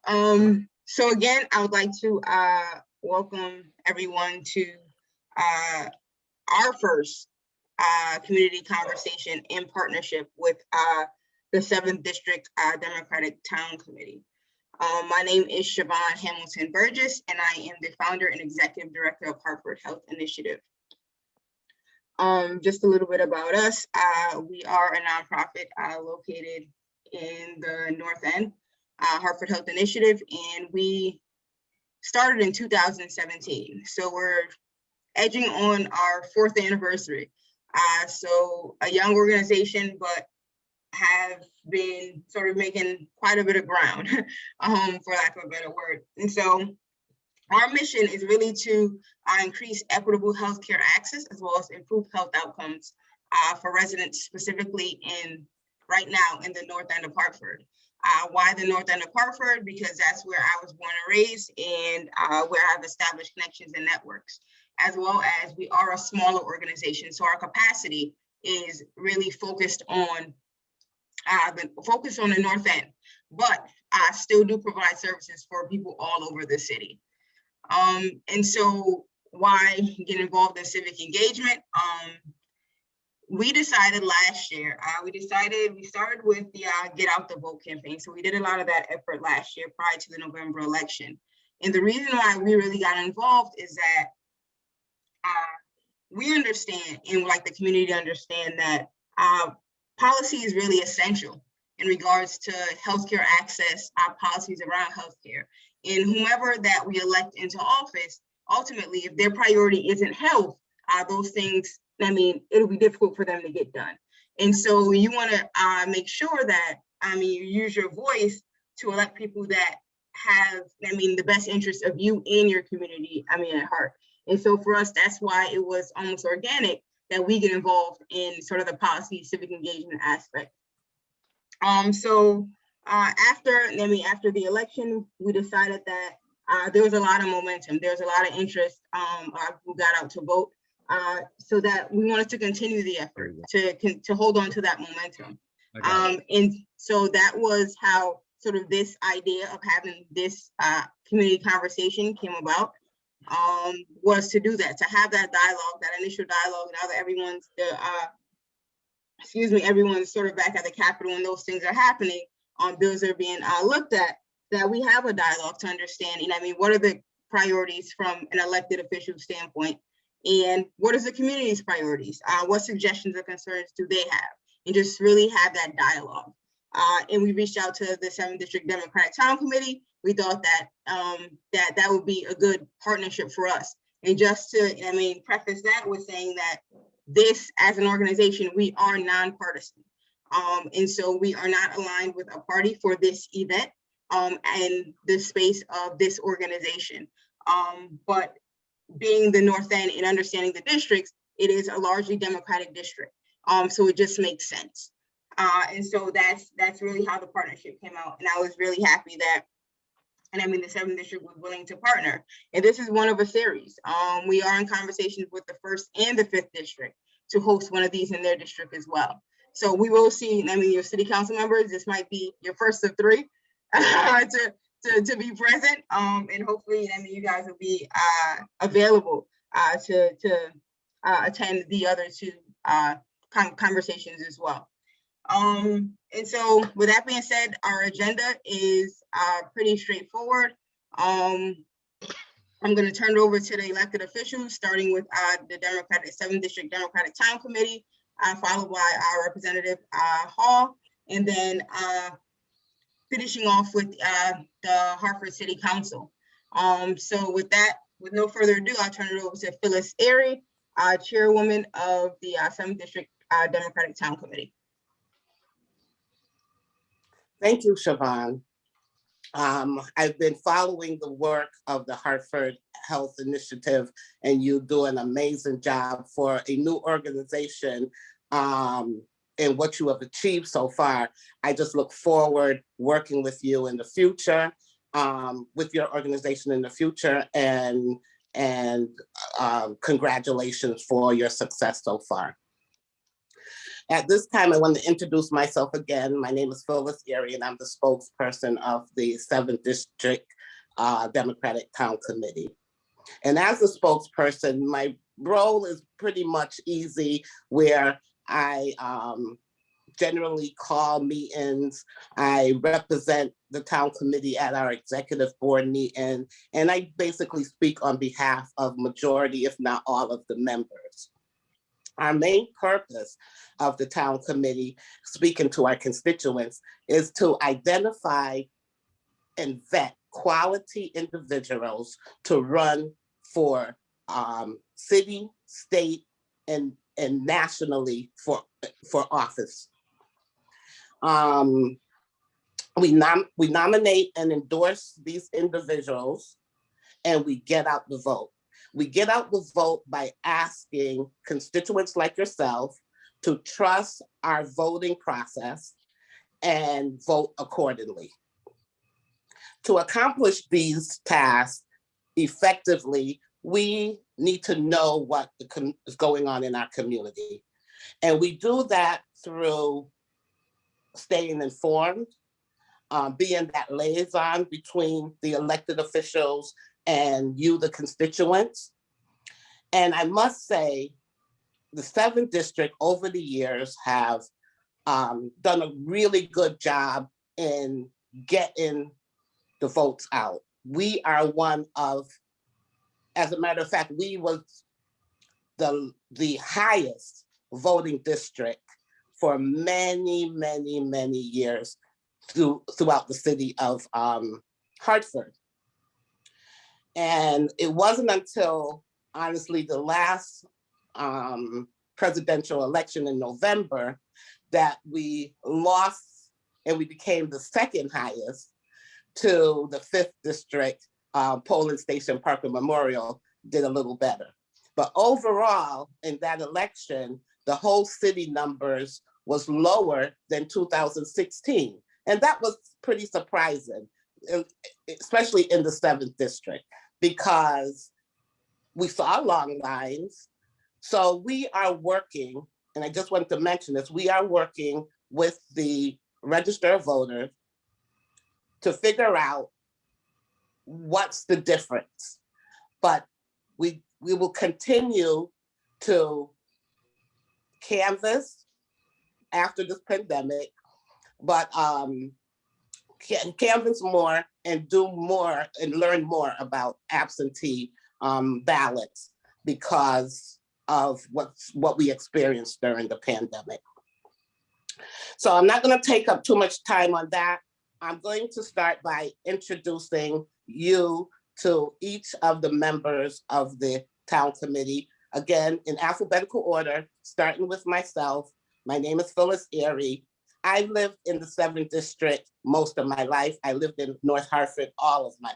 So again, I would like to welcome everyone to our first community conversation in partnership with the 7th District Democratic Town Committee. My name is Siobhan Hamilton Burgess, and I am the founder and executive director of Hartford Health Initiative. Just a little bit about us. We are a nonprofit located in the North End, Hartford Health Initiative, and we started in 2017. So we're edging on our 4th anniversary. So a young organization, but have been sort of making quite a bit of ground, for lack of a better word. And so our mission is really to increase equitable healthcare access as well as improve health outcomes for residents, specifically right now in the North End of Hartford. Why the North End of Hartford? Because that's where I was born and raised, and where I've established connections and networks, as well as we are a smaller organization. So our capacity is really focused on the North End, but I still do provide services for people all over the city. And so why get involved in civic engagement? We decided last year, we started with the Get Out the Vote campaign. So we did a lot of that effort last year prior to the November election. And the reason why we really got involved is that we understand, and like the community to understand, that policy is really essential in regards to healthcare access, our policies around healthcare. And whomever that we elect into office, ultimately, if their priority isn't health, those things, it'll be difficult for them to get done. And so you want to make sure that, you use your voice to elect people that have, the best interest of you and your community, at heart. And so for us, that's why it was almost organic that we get involved in sort of the policy civic engagement aspect. So after the election, we decided that there was a lot of momentum. There was a lot of interest who got out to vote, so that we wanted to continue the effort to hold on to that momentum. And so that was how sort of this idea of having this community conversation came about, was to do that, to have that dialogue, that initial dialogue. Now that everyone's sort of back at the Capitol and those things are happening, bills are being looked at, that we have a dialogue to understand, what are the priorities from an elected official standpoint, and what is the community's priorities? What suggestions or concerns do they have? And just really have that dialogue. And we reached out to the 7th District Democratic Town Committee. We thought that that would be a good partnership for us. And just to, preface that with saying that this, as an organization, we are nonpartisan. And so we are not aligned with a party for this event and the space of this organization. But being the North End and understanding the districts, it is a largely Democratic district. So it just makes sense. And so that's really how the partnership came out. And I was really happy that, the 7th District was willing to partner. And this is one of a series. We are in conversations with the 1st and the 5th District to host one of these in their district as well. So we will see, your city council members, this might be your first of 3 to be present. And hopefully, you guys will be available to attend the other 2 conversations as well. And so with that being said, our agenda is pretty straightforward. I'm going to turn it over to the elected officials, starting with the 7th District Democratic Town Committee, followed by our representative Hall, and then finishing off with the Hartford City Council. So with that, with no further ado, I'll turn it over to Phyllis Airy, chairwoman of the 7th District Democratic Town Committee. Thank you, Siobhan. I've been following the work of the Hartford Health Initiative, and you do an amazing job for a new organization, and what you have achieved so far. I just look forward working with you in the future, with your organization in the future, and congratulations for your success so far. At this time, I want to introduce myself again. My name is Phyllis Erie, and I'm the spokesperson of the 7th District Democratic Town Committee. And as a spokesperson, my role is pretty much easy, where I generally call meetings. I represent the town committee at our executive board meeting, and I basically speak on behalf of majority, if not all, of the members. Our main purpose of the town committee, speaking to our constituents, is to identify and vet quality individuals to run for city, state, and nationally for office. We nominate and endorse these individuals, and we get out the vote. We get out the vote by asking constituents like yourself to trust our voting process and vote accordingly. To accomplish these tasks effectively, we need to know what is going on in our community. And we do that through staying informed, being that liaison between the elected officials and you, the constituents. And I must say, the 7th District over the years have done a really good job in getting the votes out. We are one of, as a matter of fact, we was the highest voting district for many, many, many years throughout the city of Hartford. And it wasn't until, honestly, the last presidential election in November that we lost and we became the second highest to the 5th District. Polling Station Parker Memorial did a little better. But overall, in that election, the whole city numbers was lower than 2016. And that was pretty surprising, especially in the 7th District, because we saw long lines. So we are working, and I just want to mention this, we are working with the Register of Voters to figure out what's the difference. But we will continue to canvass after this pandemic, but canvass more and do more and learn more about absentee ballots because of what we experienced during the pandemic. So I'm not going to take up too much time on that. I'm going to start by introducing you to each of the members of the town committee. Again, in alphabetical order, starting with myself. My name is Phyllis Erie. I lived in the 7th District most of my life. I lived in North Hartford all of my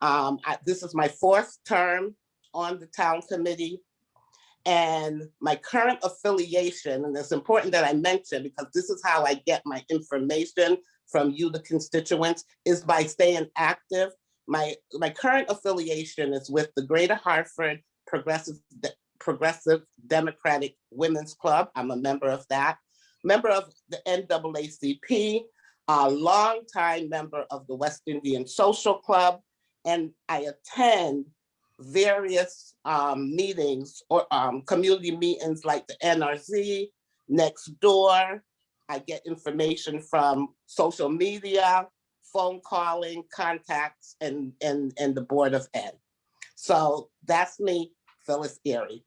life. This is my 4th term on the town committee. And my current affiliation, and it's important that I mention because this is how I get my information from you, the constituents, is by staying active. My current affiliation is with the Greater Hartford Progressive Democratic Women's Club. I'm a member of that. Member of the NAACP, a longtime member of the West Indian Social Club, and I attend various meetings or community meetings like the NRZ, Next Door. I get information from social media, phone calling, contacts, and the Board of Ed. So that's me, Phyllis Erie.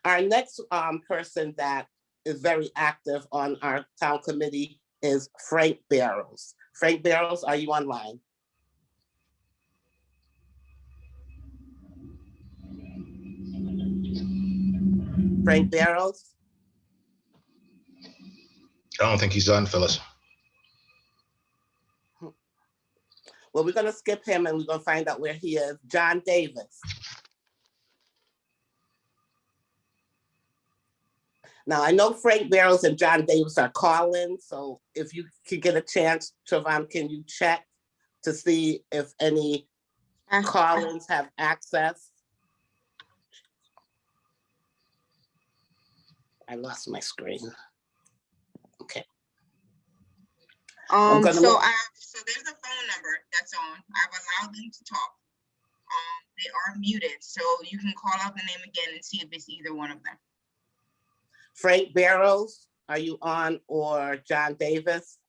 Our next person that is very active on our town committee is Frank Barrows. Frank Barrows, are you online? Frank Barrows? I don't think he's on, Phyllis. Well, we're going to skip him and we're going to find out where he is. John Davis. Now, I know Frank Barrows and John Davis are calling, so if you could get a chance, Trevon, can you check to see if any call-ins have access? I lost my screen. I'm gonna So there's a phone number that's on. I've allowed them to talk. They are muted, so you can call out the name again and see if it's either one of them. Frank Barrows, are you on, or John Davis?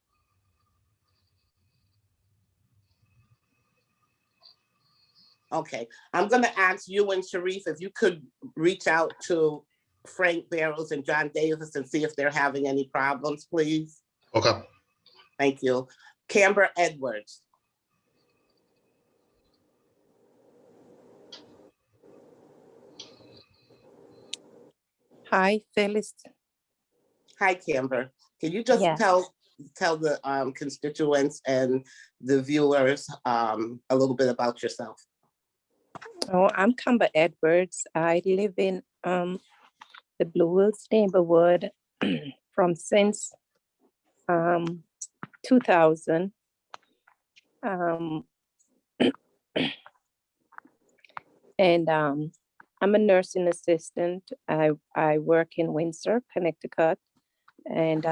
Okay, I'm gonna ask you and Sharif if you could reach out to Frank Barrows and John Davis and see if they're having any problems, please. Okay. Thank you. Camber Edwards. Hi, Phyllis. Hi, Camber. Can you just Yes. tell the constituents and the viewers a little bit about yourself? Oh, I'm Camber Edwards. I live in the Blue Hills neighborhood from since 2000. And I'm a nursing assistant. I work in Windsor, Connecticut, and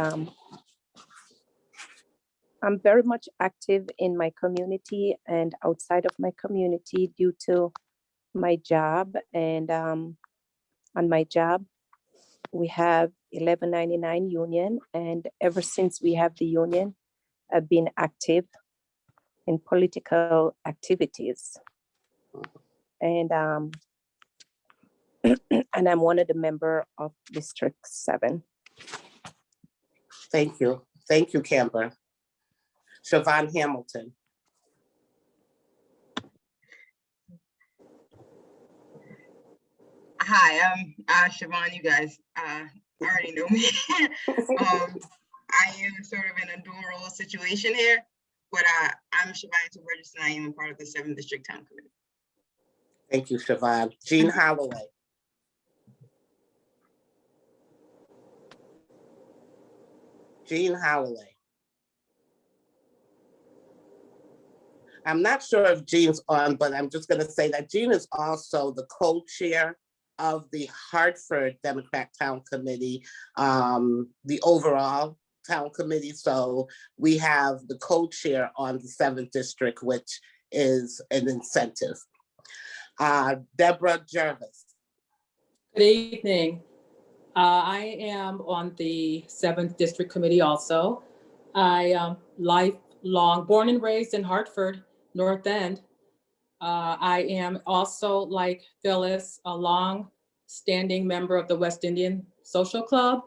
I'm very much active in my community and outside of my community due to my job. And on my job, we have 1199 union, and ever since we have the union, I've been active in political activities. And and I'm one of the member of District 7. Thank you. Thank you, Camber. Siobhan Hamilton. Hi, I'm Siobhan. You guys already know me. I am sort of in a dual role situation here, but I'm Siobhan Burgess, and I am a part of the 7th District Town Committee. Thank you, Siobhan. Jean Holloway. Jean Holloway. I'm not sure if Jean's on, but I'm just going to say that Jean is also the co-chair of the Hartford Democrat Town Committee, the overall town committee. So we have the co-chair on the 7th District, which is an incentive. Deborah Jervis. Good evening. I am on the 7th District Committee also. I am lifelong, born and raised in Hartford, North End. I am also, like Phyllis, a long-standing member of the West Indian Social Club,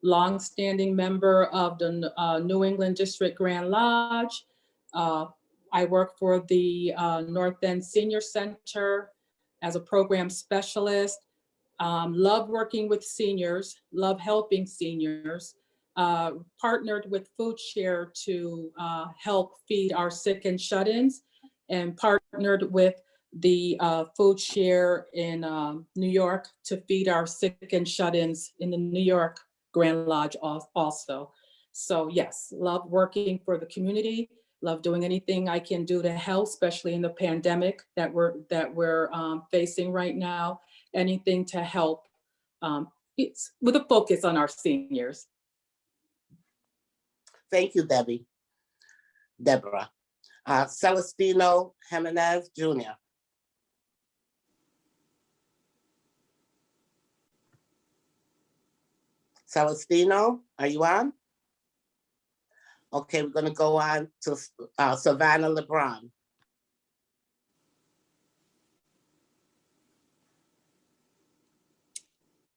long-standing member of the New England District Grand Lodge. I work for the North End Senior Center as a program specialist. Love working with seniors, love helping seniors. Partnered with Food Share to help feed our sick and shut-ins, and partnered with the Food Share in New York to feed our sick and shut-ins in the New York Grand Lodge also. So yes, love working for the community, love doing anything I can do to help, especially in the pandemic that we're facing right now. Anything to help, it's with a focus on our seniors. Thank you, Deborah. Celestino Jimenez Jr. Celestino, are you on? Okay, we're going to go on to Savannah LeBron.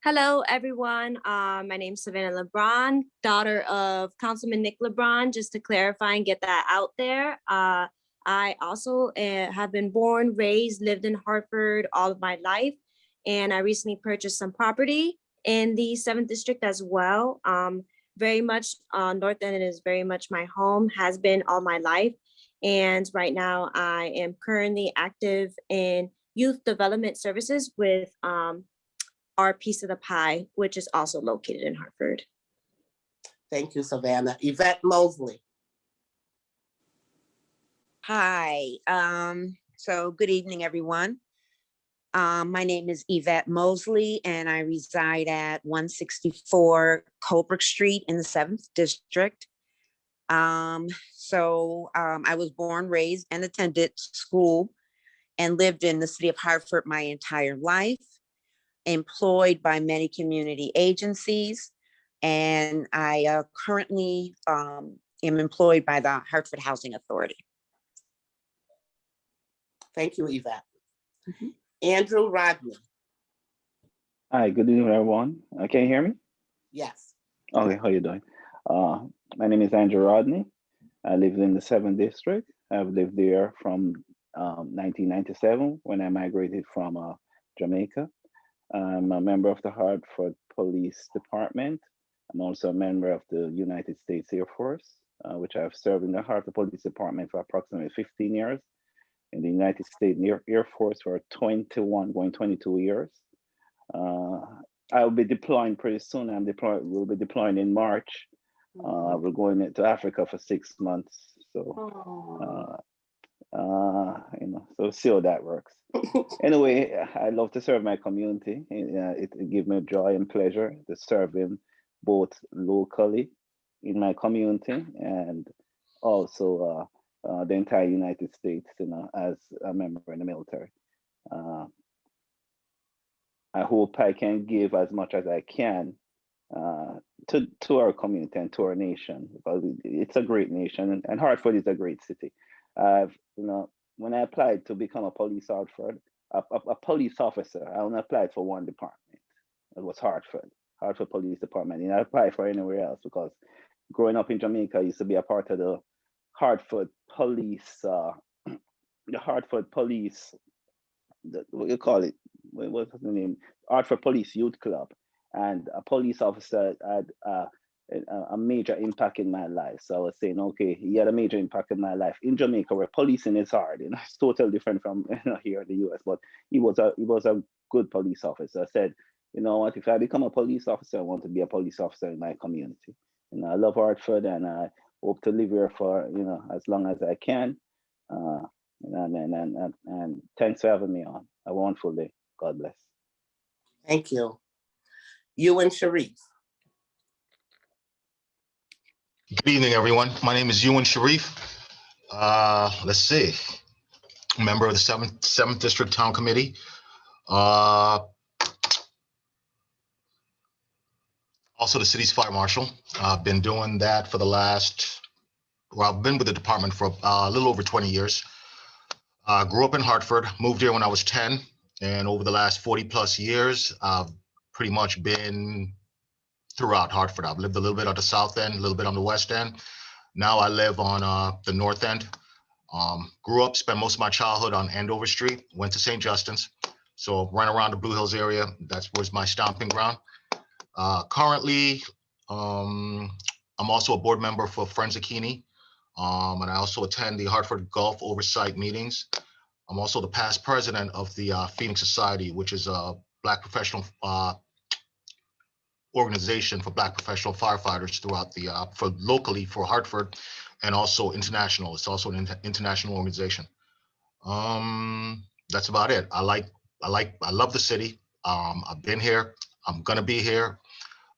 Hello, everyone. My name is Savannah LeBron, daughter of Councilman Nick LeBron, just to clarify and get that out there. I also have been born, raised, lived in Hartford all of my life, and I recently purchased some property in the 7th District as well. Very much North End is very much my home, has been all my life. And right now I am currently active in youth development services with Our Piece of the Pie, which is also located in Hartford. Thank you, Savannah. Yvette Mosley. Hi, so good evening, everyone. My name is Yvette Mosley, and I reside at 164 Colebrook Street in the 7th District. I was born, raised, and attended school and lived in the city of Hartford my entire life, employed by many community agencies. And I currently am employed by the Hartford Housing Authority. Thank you, Yvette. Mhm. Andrew Rodney. Hi, good evening, everyone. Can you hear me? Yes. Okay, how you doing? My name is Andrew Rodney. I live in the 7th District. I've lived there from 1997 when I migrated from Jamaica. I'm a member of the Hartford Police Department. I'm also a member of the United States Air Force, which I've served in the Hartford Police Department for approximately 15 years. In the United States Air Force for 21, going 22 years. I'll be deploying pretty soon. We'll be deploying in March. We're going to Africa for 6 months. So, so see how that works. Anyway, I love to serve my community. It gives me joy and pleasure to serve him both locally in my community and also the entire United States, as a member in the military. I hope I can give as much as I can to our community and to our nation, because it's a great nation, and Hartford is a great city. When I applied to become a police officer, a police officer, I only applied for one department. It was Hartford Police Department, and I applied for anywhere else because growing up in Jamaica, I used to be a part of the Hartford Police, what you call it? What's the name? Hartford Police Youth Club, and a police officer had a major impact in my life. So I was saying, okay, he had a major impact in my life in Jamaica, where policing is hard. It's totally different from here in the US. But he was a good police officer. I said, you know what? If I become a police officer, I want to be a police officer in my community. I love Hartford, and I hope to live here for as long as I can. And thanks for having me on. Have a wonderful day. God bless. Thank you. Ewan Sharif. Good evening, everyone. My name is Ewan Sharif. Let's see. Member of the 7th District Town Committee. Also the city's fire marshal. I've been doing that for the last, I've been with the department for a little over 20 years. Grew up in Hartford, moved here when I was 10, and over the last 40 plus years, I've pretty much been throughout Hartford. I've lived a little bit on the south end, a little bit on the west end. Now I live on the north end. Grew up, spent most of my childhood on Andover Street, went to St. Justin's. So ran around the Blue Hills area. That was my stomping ground. Currently, I'm also a board member for Friends of Keeney. And I also attend the Hartford Gulf Oversight meetings. I'm also the past president of the Phoenix Society, which is a Black professional organization for Black professional firefighters throughout for locally for Hartford, and also international. It's also an international organization. That's about it. I love the city. I've been here. I'm gonna be here,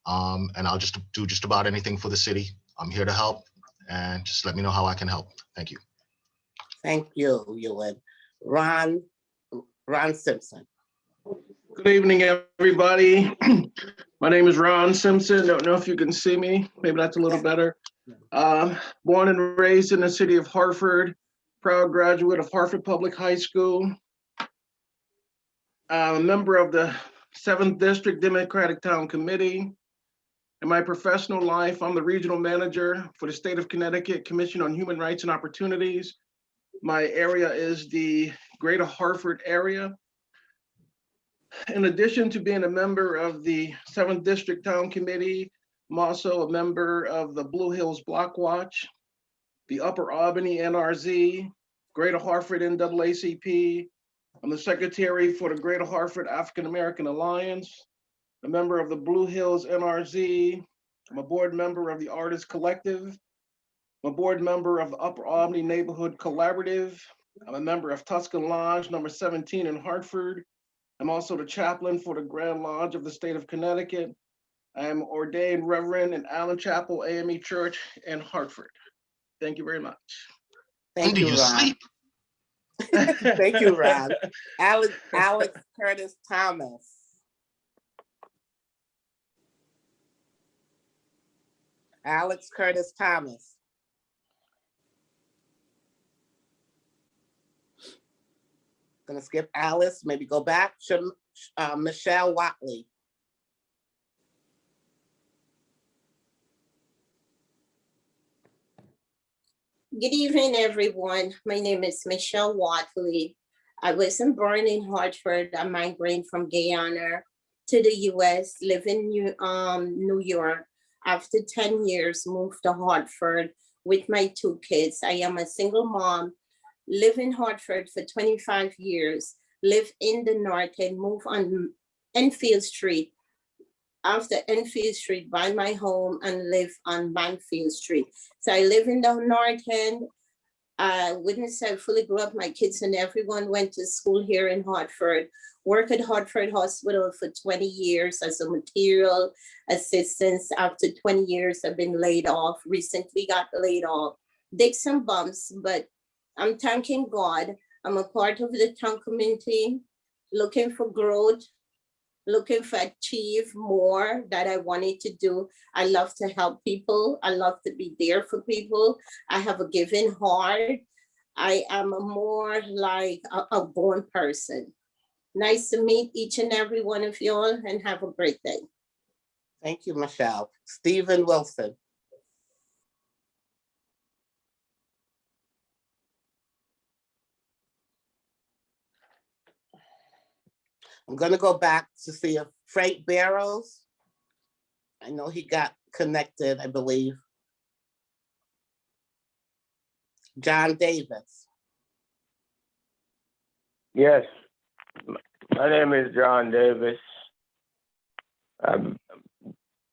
and I'll just do just about anything for the city. I'm here to help, and just let me know how I can help. Thank you. Thank you, Ewan. Ron Simpson. Good evening, everybody. My name is Ron Simpson. Don't know if you can see me. Maybe that's a little better. Born and raised in the city of Hartford, proud graduate of Hartford Public High School. I'm a member of the 7th District Democratic Town Committee. In my professional life, I'm the regional manager for the state of Connecticut Commission on Human Rights and Opportunities. My area is the Greater Hartford area. In addition to being a member of the 7th District Town Committee, I'm also a member of the Blue Hills Block Watch, the Upper Albany NRZ, Greater Hartford NAACP. I'm the secretary for the Greater Hartford African American Alliance, a member of the Blue Hills NRZ. I'm a board member of the Artists Collective. I'm a board member of the Upper Albany Neighborhood Collaborative. I'm a member of Tuscan Lodge number 17 in Hartford. I'm also the chaplain for the Grand Lodge of the state of Connecticut. I am ordained Reverend in Allen Chapel AME Church in Hartford. Thank you very much. When Thank do you, you Ron. sleep? Thank you, Ron. Alex Curtis Thomas. Alex Curtis Thomas. Gonna skip Alice, maybe go back. Michelle Watley. Good evening, everyone. My name is Michelle Watley. I wasn't born in Hartford. I migrated from Guyana to the US, live in New York. After 10 years, moved to Hartford with my 2 kids. I am a single mom, live in Hartford for 25 years, live in the North and move on Enfield Street. After Enfield Street, buy my home and live on Banfield Street. So I live in the North End. I wouldn't say I fully grew up. My kids and everyone went to school here in Hartford. Work at Hartford Hospital for 20 years as a material assistant. After 20 years, I've been laid off. Recently got laid off. Did some bumps, but I'm thanking God. I'm a part of the town community, looking for growth, looking for achieve more that I wanted to do. I love to help people. I love to be there for people. I have a giving heart. I am a more like a born person. Nice to meet each and every one of y'all and have a great day. Thank you, Michelle. Stephen Wilson. I'm gonna go back to see if Frank Barrows. I know he got connected, I believe. John Davis. Yes, my name is John Davis. I'm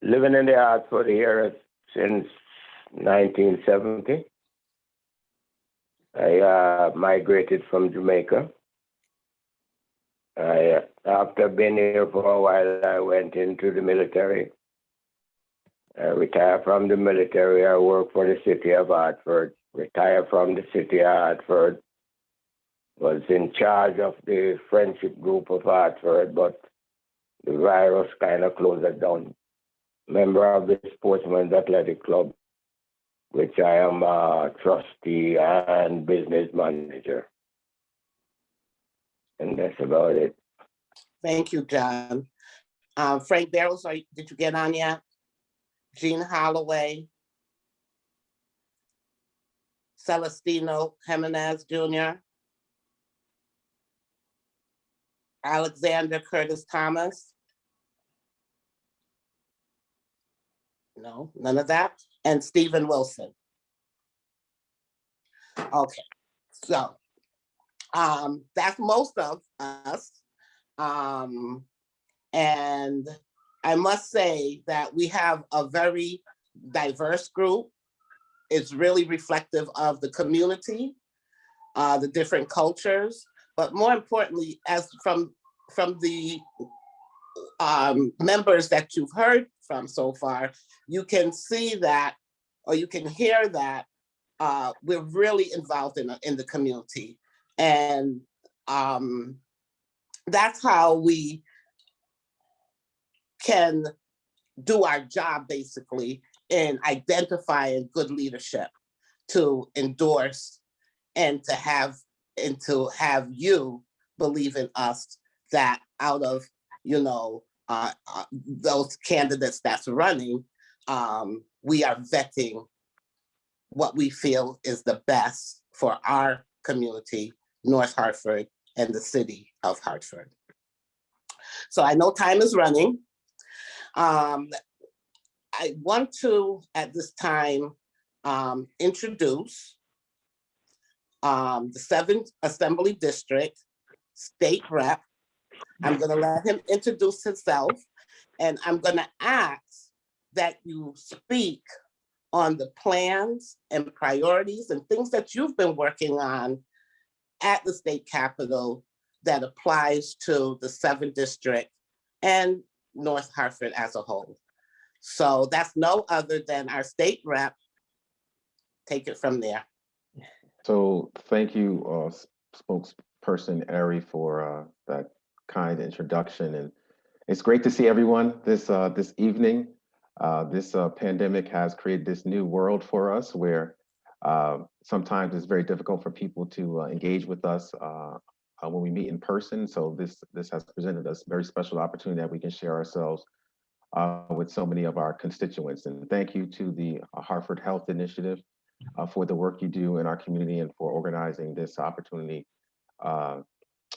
living in the Hartford area since 1970. I migrated from Jamaica. After being here for a while, I went into the military. I retired from the military. I worked for the city of Hartford. Retired from the city of Hartford. Was in charge of the friendship group of Hartford, but the virus kind of closed it down. Member of the Sportsman's Athletic Club, which I am a trustee and business manager. And that's about it. Thank you, John. Frank Barrows, did you get on yet? Jean Holloway. Celestino Jimenez Jr. Alexander Curtis Thomas. No, none of that. And Stephen Wilson. Okay, so that's most of us. And I must say that we have a very diverse group. It's really reflective of the community, the different cultures, but more importantly, as from the members that you've heard from so far, you can see that, or you can hear that we're really involved in the community. And that's how we can do our job, basically, in identifying good leadership to endorse and to have you believe in us, that out of those candidates that's running, we are vetting what we feel is the best for our community, North Hartford, and the city of Hartford. So I know time is running. I want to, at this time, introduce the 7th Assembly District State Rep. I'm going to let him introduce himself, and I'm going to ask that you speak on the plans and priorities and things that you've been working on at the state capitol that applies to the 7th District and North Hartford as a whole. So that's no other than our state rep. take it from there. So thank you, spokesperson Ari, for that kind introduction. And it's great to see everyone this evening. This pandemic has created this new world for us where sometimes it's very difficult for people to engage with us when we meet in person. So this has presented us a very special opportunity that we can share ourselves with so many of our constituents. And thank you to the Hartford Health Initiative for the work you do in our community and for organizing this opportunity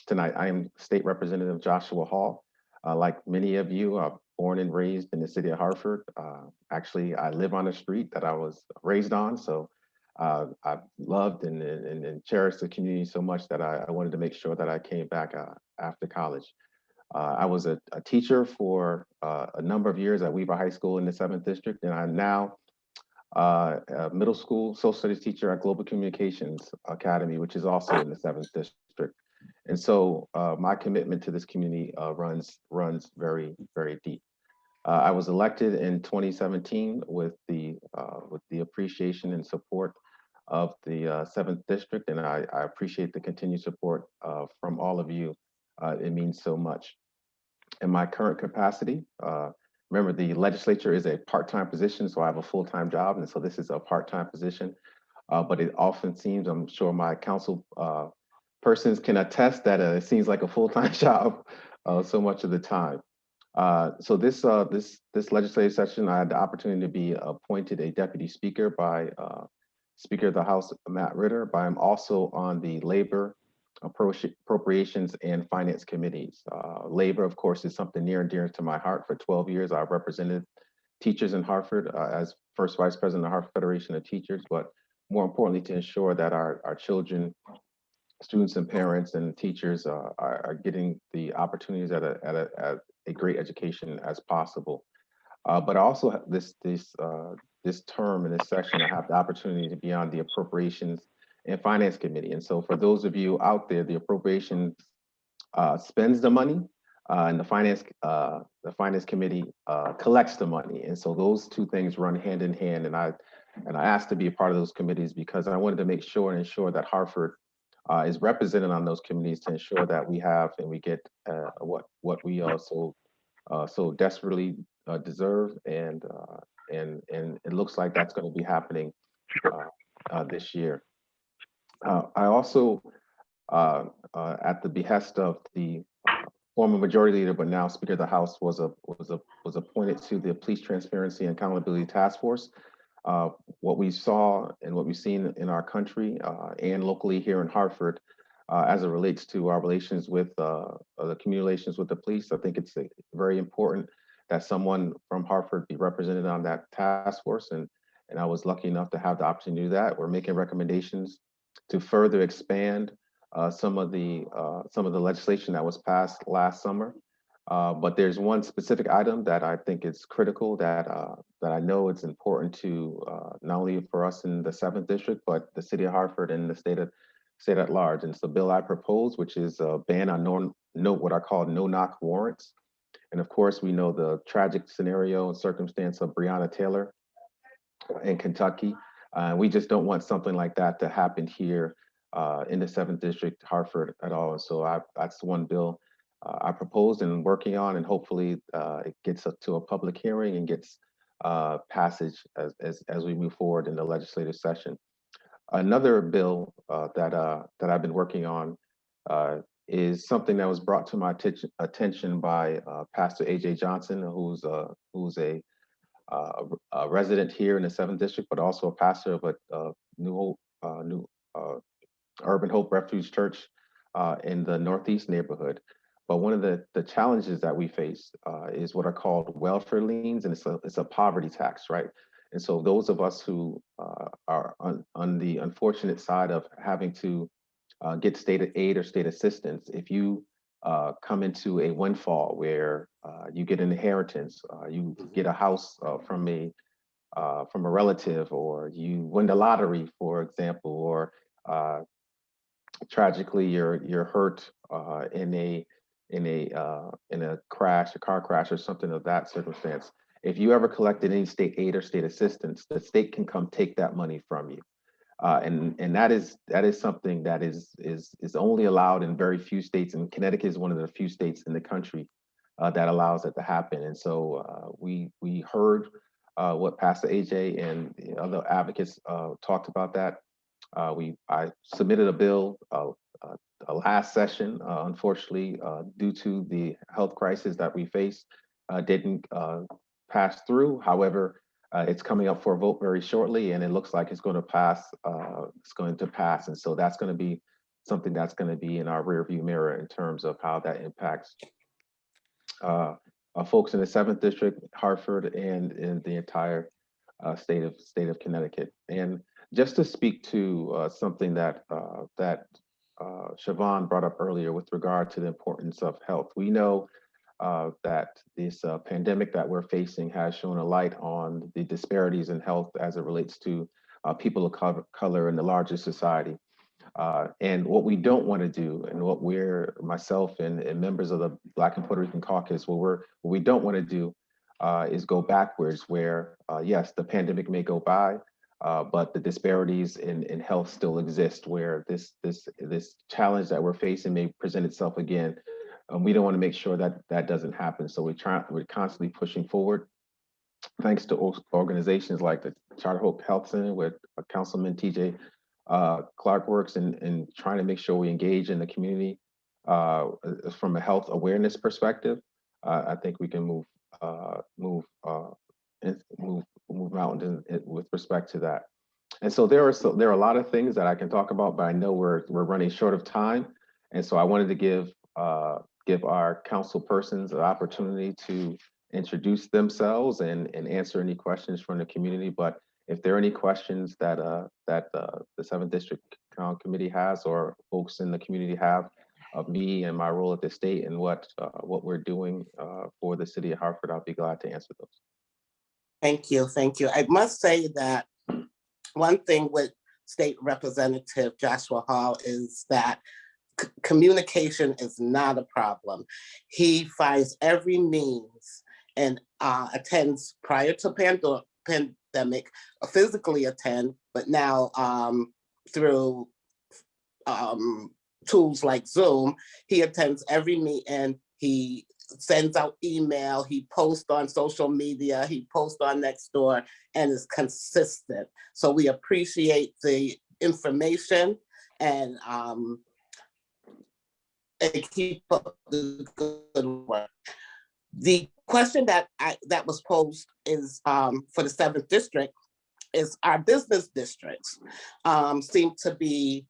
tonight. I am State Representative Joshua Hall. Like many of you, born and raised in the city of Hartford. Actually, I live on a street that I was raised on. So I've loved and cherished the community so much that I wanted to make sure that I came back after college. I was a teacher for a number of years at Weaver High School in the 7th District, and I'm now a middle school social studies teacher at Global Communications Academy, which is also in the 7th District. And so my commitment to this community runs very, very deep. I was elected in 2017 with the appreciation and support of the 7th District, and I appreciate the continued support from all of you. It means so much. In my current capacity, remember the legislature is a part-time position, so I have a full-time job, and so this is a part-time position. But it often seems, I'm sure my council persons can attest that it seems like a full-time job so much of the time. So this legislative session, I had the opportunity to be appointed a deputy speaker by Speaker of the House, Matt Ritter, but I'm also on the Labor, Appropriations, and Finance Committees. Labor, of course, is something near and dear to my heart. For 12 years, I've represented teachers in Hartford as first vice president of the Hartford Federation of Teachers, but more importantly, to ensure that our children, students and parents and teachers are getting the opportunities at a great education as possible. But also this term and this session, I have the opportunity to be on the Appropriations and Finance Committee. And so for those of you out there, the Appropriations spends the money and the Finance Committee collects the money. And so those two things run hand in hand. And I asked to be a part of those committees because I wanted to make sure and ensure that Hartford is represented on those committees to ensure that we have and we get what we also so desperately deserve, and it looks like that's going to be happening this year. I also, at the behest of the former majority leader, but now Speaker of the House, was appointed to the Police Transparency and Accountability Task Force. What we saw and what we've seen in our country and locally here in Hartford, as it relates to our relations with the community relations with the police, I think it's very important that someone from Hartford be represented on that task force, and I was lucky enough to have the opportunity to do that. We're making recommendations to further expand some of the legislation that was passed last summer. But there's one specific item that I think is critical that I know it's important to not only for us in the 7th District, but the city of Hartford and the state at large. And it's the bill I propose, which is a ban on what I call no-knock warrants. And of course, we know the tragic scenario and circumstance of Breonna Taylor in Kentucky. We just don't want something like that to happen here in the 7th District, Hartford at all. And so that's one bill I proposed and working on, and hopefully it gets up to a public hearing and gets passage as we move forward in the legislative session. Another bill that I've been working on is something that was brought to my attention by Pastor A.J. Johnson, who's a resident here in the 7th District, but also a pastor of a New Urban Hope Refuge Church in the Northeast neighborhood. But one of the challenges that we face is what are called welfare liens, and it's a poverty tax, right? And so those of us who are on the unfortunate side of having to get state aid or state assistance, if you come into a windfall where you get an inheritance, you get a house from a relative, or you win the lottery, for example, or tragically you're hurt in a crash, a car crash, or something of that circumstance. If you ever collected any state aid or state assistance, the state can come take that money from you. And that is something that is only allowed in very few states, and Connecticut is one of the few states in the country that allows it to happen. And so we heard what Pastor AJ and the other advocates talked about that. I submitted a bill last session, unfortunately, due to the health crisis that we face, didn't pass through. However, it's coming up for a vote very shortly, and it looks like it's going to pass. And so that's going to be something that's going to be in our rearview mirror in terms of how that impacts folks in the 7th District, Hartford, and in the entire state of Connecticut. And just to speak to something that Siobhan brought up earlier with regard to the importance of health, we know that this pandemic that we're facing has shown a light on the disparities in health as it relates to people of color in the larger society. And what we don't want to do, and what myself and members of the Black and Puerto Rican Caucus, what we don't want to do is go backwards where, yes, the pandemic may go by, but the disparities in health still exist, where this challenge that we're facing may present itself again. We don't want to make sure that that doesn't happen. So we're constantly pushing forward. Thanks to organizations like the Charter Hope Health Center with Councilman TJ Clark works in trying to make sure we engage in the community from a health awareness perspective. I think we can move mountains with respect to that. And so there are a lot of things that I can talk about, but I know we're running short of time, and so I wanted to give our council persons an opportunity to introduce themselves and answer any questions from the community. But if there are any questions that the 7th District Committee has, or folks in the community have, of me and my role at the state and what we're doing for the city of Hartford, I'll be glad to answer those. Thank you. I must say that one thing with State Representative Joshua Hall is that communication is not a problem. He finds every means and attends prior to pandemic, physically attend, but now through tools like Zoom, he attends every meeting. He sends out email, he posts on social media, he posts on Nextdoor, and is consistent. So we appreciate the information and keep up the good work. The question that was posed is for the 7th District is our business districts seem to be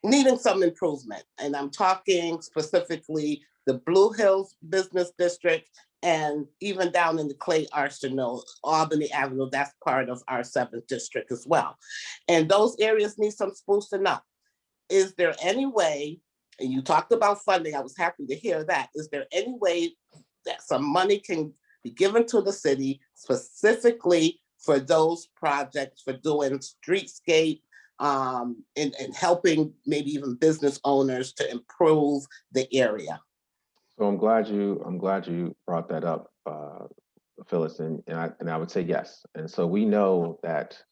needing some improvement. And I'm talking specifically the Blue Hills Business District, and even down in the Clay Arsenal, Albany Avenue, that's part of our 7th District as well. And those areas need some sprucing up. Is there any way, and you talked about funding, I was happy to hear that, is there any way that some money can be given to the city specifically for those projects, for doing streetscape, and helping maybe even business owners to improve the area? So I'm glad you brought that up, Phyllis, and I would say yes. And so we know that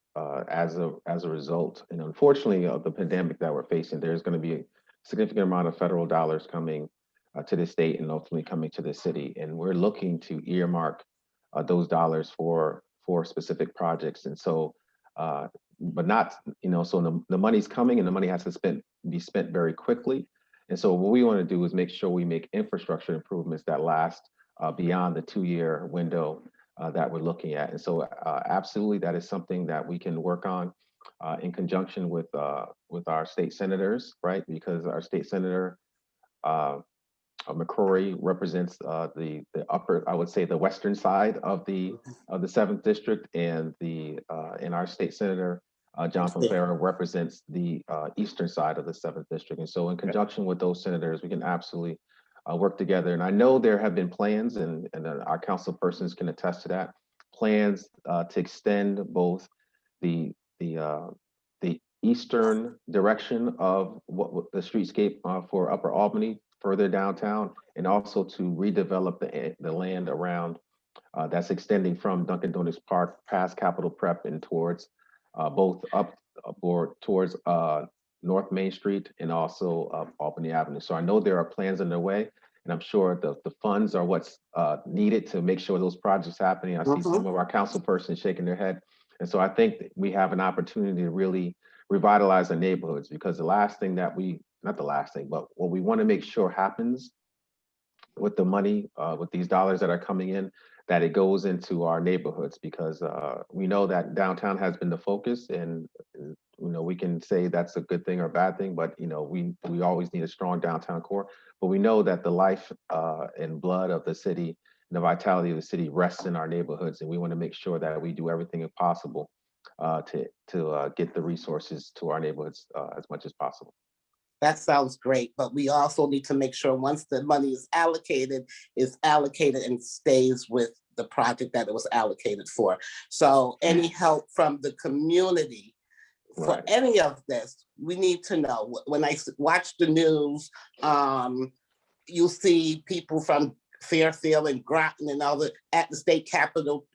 as a result, and unfortunately of the pandemic that we're facing, there's going to be a significant amount of federal dollars coming to the state and ultimately coming to the city, and we're looking to earmark those dollars for specific projects. And so, but not, so the money's coming, and the money has to be spent very quickly. And so what we want to do is make sure we make infrastructure improvements that last beyond the 2-year window that we're looking at. And so absolutely, that is something that we can work on in conjunction with our state senators, right? Because our state senator, McCrory, represents the upper, I would say, the western side of the 7th District, and our state senator, John Pompera, represents the eastern side of the 7th District. And so in conjunction with those senators, we can absolutely work together. And I know there have been plans, and our council persons can attest to that, plans to extend both the eastern direction of what the streetscape for Upper Albany, further downtown, and also to redevelop the land around that's extending from Dunkin' Donuts Park past Capitol Prep and towards both up aboard towards North Main Street and also Albany Avenue. So I know there are plans underway, and I'm sure the funds are what's needed to make sure those projects happening. I see some of our council persons shaking their head. And so I think that we have an opportunity to really revitalize our neighborhoods, because the last thing that not the last thing, but what we want to make sure happens with the money, with these dollars that are coming in, that it goes into our neighborhoods, because we know that downtown has been the focus, and we can say that's a good thing or a bad thing, but we always need a strong downtown core. But we know that the life and blood of the city and the vitality of the city rests in our neighborhoods, and we want to make sure that we do everything possible to get the resources to our neighborhoods as much as possible. That sounds great, but we also need to make sure once the money is allocated and stays with the project that it was allocated for. So any help from the community for any of this, we need to know. When I watch the news, you'll see people from Fairfield and Groton and all at the state capitol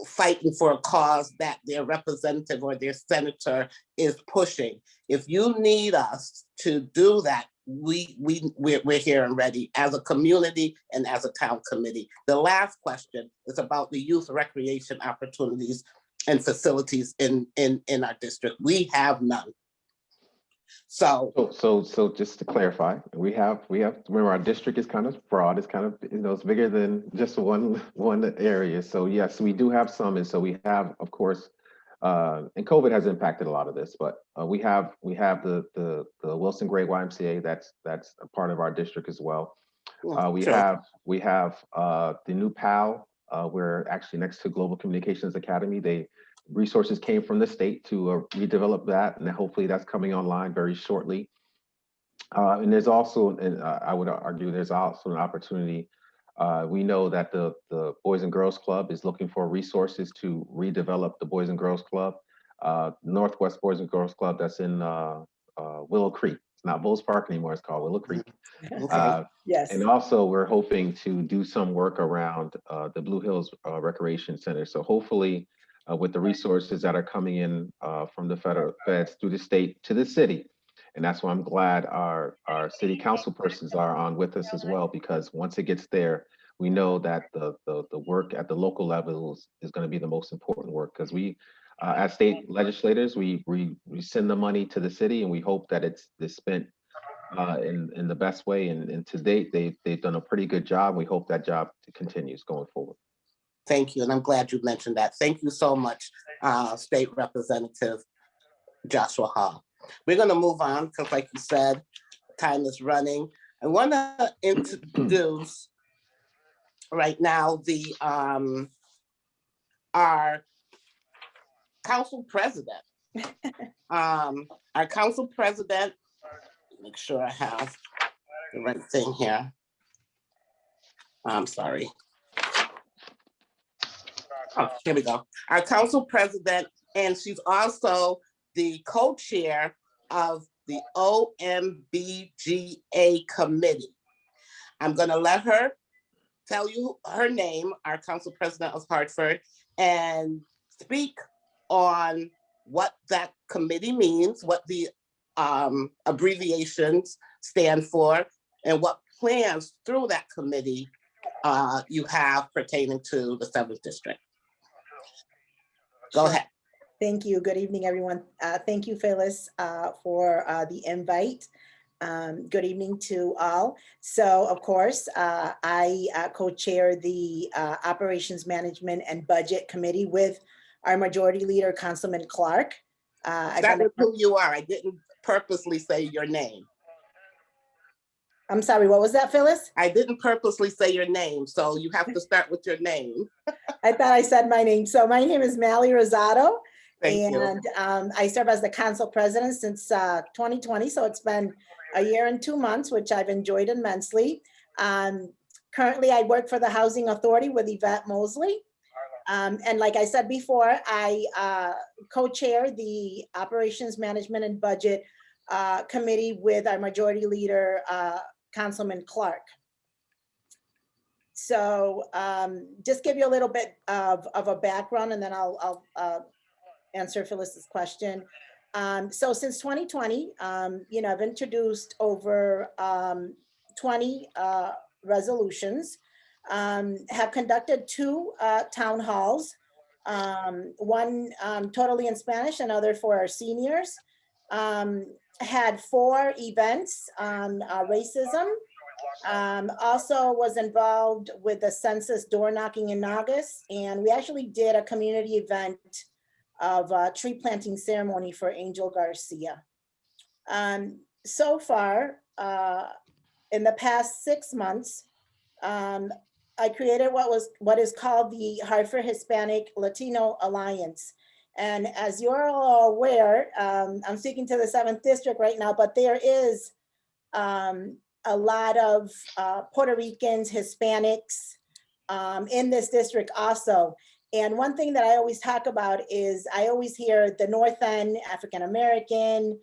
fighting for a cause that their representative or their senator is pushing. If you need us to do that, we're here and ready as a community and as a town committee. The last question is about the youth recreation opportunities and facilities in our district. We have none. So just to clarify, we have remember, our district is kind of broad. It's kind of, it's bigger than just one area. So yes, we do have some, and so we have, of course, and COVID has impacted a lot of this, but we have the Wilson Gray YMCA that's a part of our district as well. We have the new PAL. We're actually next to Global Communications Academy. Resources came from the state to redevelop that, and hopefully that's coming online very shortly. And there's also, and I would argue, there's also an opportunity. We know that the Boys and Girls Club is looking for resources to redevelop the Boys and Girls Club, Northwest Boys and Girls Club that's in Willow Creek. It's not Bowles Park anymore, it's called Willow Creek. Yes. And also we're hoping to do some work around the Blue Hills Recreation Center. So hopefully with the resources that are coming in from the federal feds through the state to the city. And that's why I'm glad our city council persons are on with us as well, because once it gets there, we know that the work at the local level is going to be the most important work, because we, as state legislators, we send the money to the city and we hope that it's spent in the best way. And to date, they've done a pretty good job. We hope that job continues going forward. Thank you, and I'm glad you mentioned that. Thank you so much, State Representative Joshua Hall. We're going to move on because, like you said, time is running. I want to introduce right now our council president. Our council president. Make sure I have the right thing here. I'm sorry. Oh, here we go. Our council president, and she's also the co-chair of the OMBGA committee. I'm going to let her tell you her name, our council president of Hartford, and speak on what that committee means, what the abbreviations stand for, and what plans through that committee you have pertaining to the 7th District. Go ahead. Thank you. Good evening, everyone. Thank you, Phyllis, for the invite. Good evening to all. So, of course, I co-chair the Operations Management and Budget Committee with our Majority Leader, Councilman Clark. That is who you are. I didn't purposely say your name. I'm sorry, what was that, Phyllis? I didn't purposely say your name, so you have to start with your name. I thought I said my name. So my name is Mally Rosado. Thank you. I serve as the council president since 2020. So it's been a year and 2 months, which I've enjoyed immensely. Currently, I work for the Housing Authority with Yvette Mosley. And like I said before, I co-chair the Operations Management and Budget Committee with our Majority Leader, Councilman Clark. So just give you a little bit of a background, and then I'll answer Phyllis's question. So since 2020, I've introduced over 20 resolutions, have conducted 2 town halls, one totally in Spanish, another for our seniors. Had 4 events on racism. Also was involved with the census door knocking in August, and we actually did a community event of a tree planting ceremony for Angel Garcia. So far, in the past 6 months, I created what is called the Hartford Hispanic Latino Alliance. And as you're all aware, I'm speaking to the 7th District right now, but there is a lot of Puerto Ricans, Hispanics in this district also. And one thing that I always talk about is I always hear the North End African American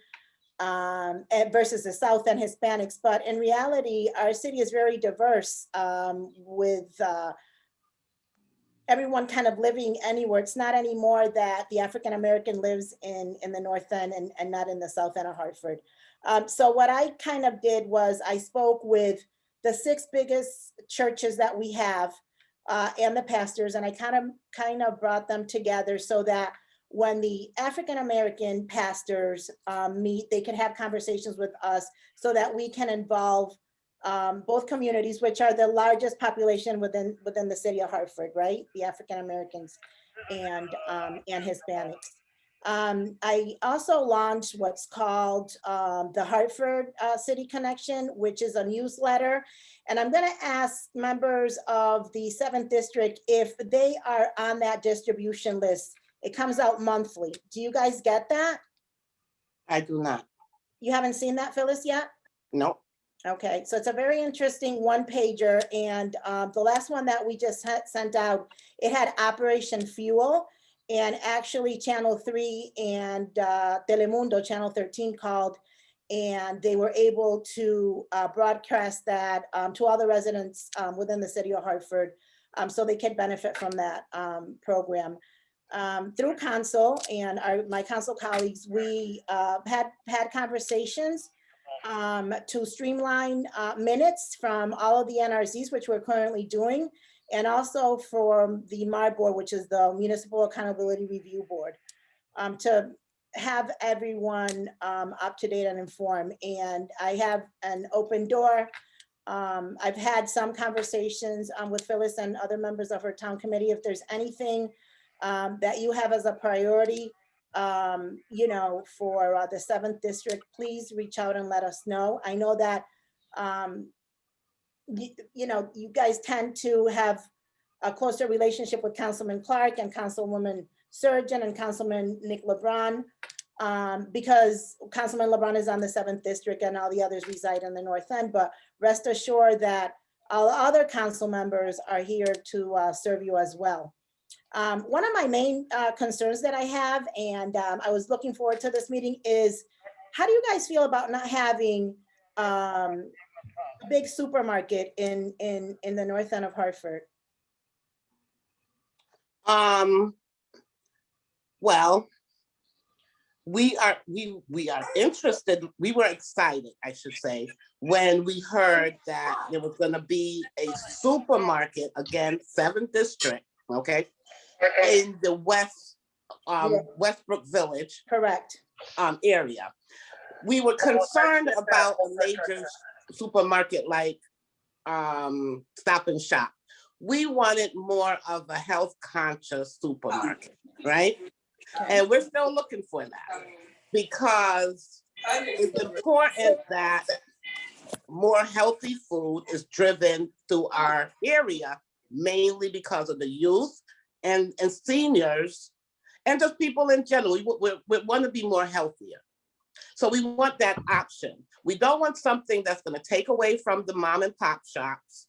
versus the South End Hispanics. But in reality, our city is very diverse with everyone kind of living anywhere. It's not anymore that the African American lives in the North End and not in the South End of Hartford. So what I kind of did was I spoke with the 6 biggest churches that we have and the pastors, and I kind of brought them together so that when the African American pastors meet, they can have conversations with us so that we can involve both communities, which are the largest population within the city of Hartford, right? The African Americans and Hispanics. I also launched what's called the Hartford City Connection, which is a newsletter. And I'm going to ask members of the 7th District if they are on that distribution list. It comes out monthly. Do you guys get that? I do not. You haven't seen that, Phyllis, yet? No. Okay, so it's a very interesting 1-pager. And the last one that we just sent out, it had Operation Fuel. And actually Channel 3 and Telemundo, Channel 13 called, and they were able to broadcast that to all the residents within the city of Hartford so they could benefit from that program. Through council and my council colleagues, we had conversations to streamline minutes from all of the NRCs, which we're currently doing, and also for the MAR board, which is the Municipal Accountability Review Board, to have everyone up to date and informed. And I have an open door. I've had some conversations with Phyllis and other members of her town committee. If there's anything that you have as a priority, for the 7th District, please reach out and let us know. I know that you guys tend to have a closer relationship with Councilman Clark and Councilwoman Surgeon and Councilman Nick LeBron, because Councilman LeBron is on the 7th District and all the others reside in the North End. But rest assured that all other council members are here to serve you as well. One of my main concerns that I have, and I was looking forward to this meeting, is how do you guys feel about not having a big supermarket in the North End of Hartford? Well, we are interested. We were excited, I should say, when we heard that there was going to be a supermarket, again, 7th District, okay, in the Westbrook Village, correct, area. We were concerned about a major supermarket like Stop and Shop. We wanted more of a health conscious supermarket, right? And we're still looking for that because it's important that more healthy food is driven through our area, mainly because of the youth and seniors and just people in general. We want to be more healthier. So we want that option. We don't want something that's going to take away from the mom and pop shops,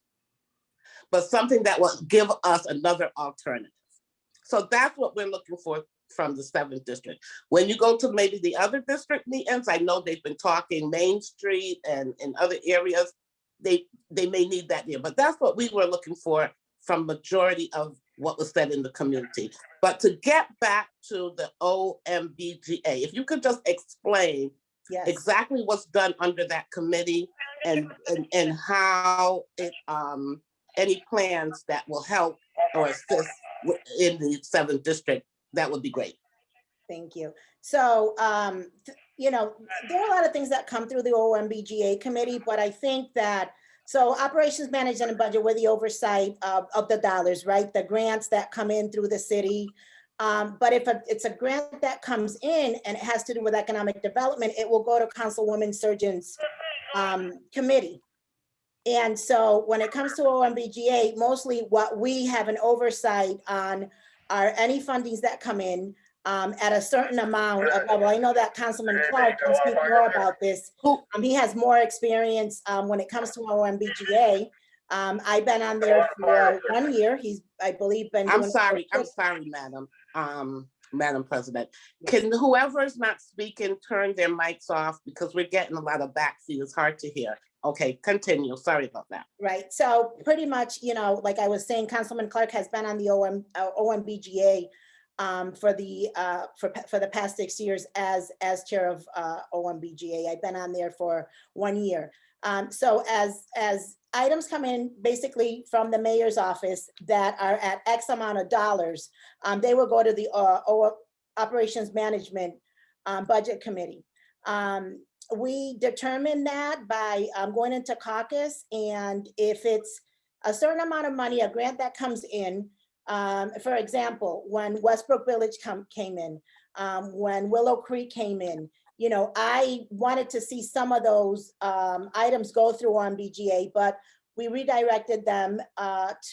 but something that will give us another alternative. So that's what we're looking for from the 7th District. When you go to maybe the other district meetings, I know they've been talking Main Street and in other areas, they may need that here, but that's what we were looking for from majority of what was said in the community. But to get back to the OMBGA, if you could just explain exactly what's done under that committee and how it any plans that will help or assist in the 7th district, that would be great. Thank you. So, you know, there are a lot of things that come through the OMBGA committee, but I think that, so operations management and budget with the oversight of the dollars, right? The grants that come in through the city. But if it's a grant that comes in and it has to do with economic development, it will go to Councilwoman Surgeon's committee. And so when it comes to OMBGA, mostly what we have an oversight on are any fundings that come in at a certain amount of level. I know that Councilman Clark can speak more about this. He has more experience when it comes to OMBGA. I've been on there for 1 year. He's, I believe, been doing. I'm sorry, Madam President. Can whoever's not speaking turn their mics off, because we're getting a lot of backfeed. It's hard to hear. Okay, continue. Sorry about that. Right. So pretty much, you know, like I was saying, Councilman Clark has been on the OMBGA for the past 6 years as chair of OMBGA. I've been on there for 1 year. So as items come in basically from the mayor's office that are at X amount of dollars, they will go to the operations management budget committee. We determine that by going into caucus, and if it's a certain amount of money, a grant that comes in, for example, when Westbrook Village came in, when Willow Creek came in, you know, I wanted to see some of those items go through OMBGA, but we redirected them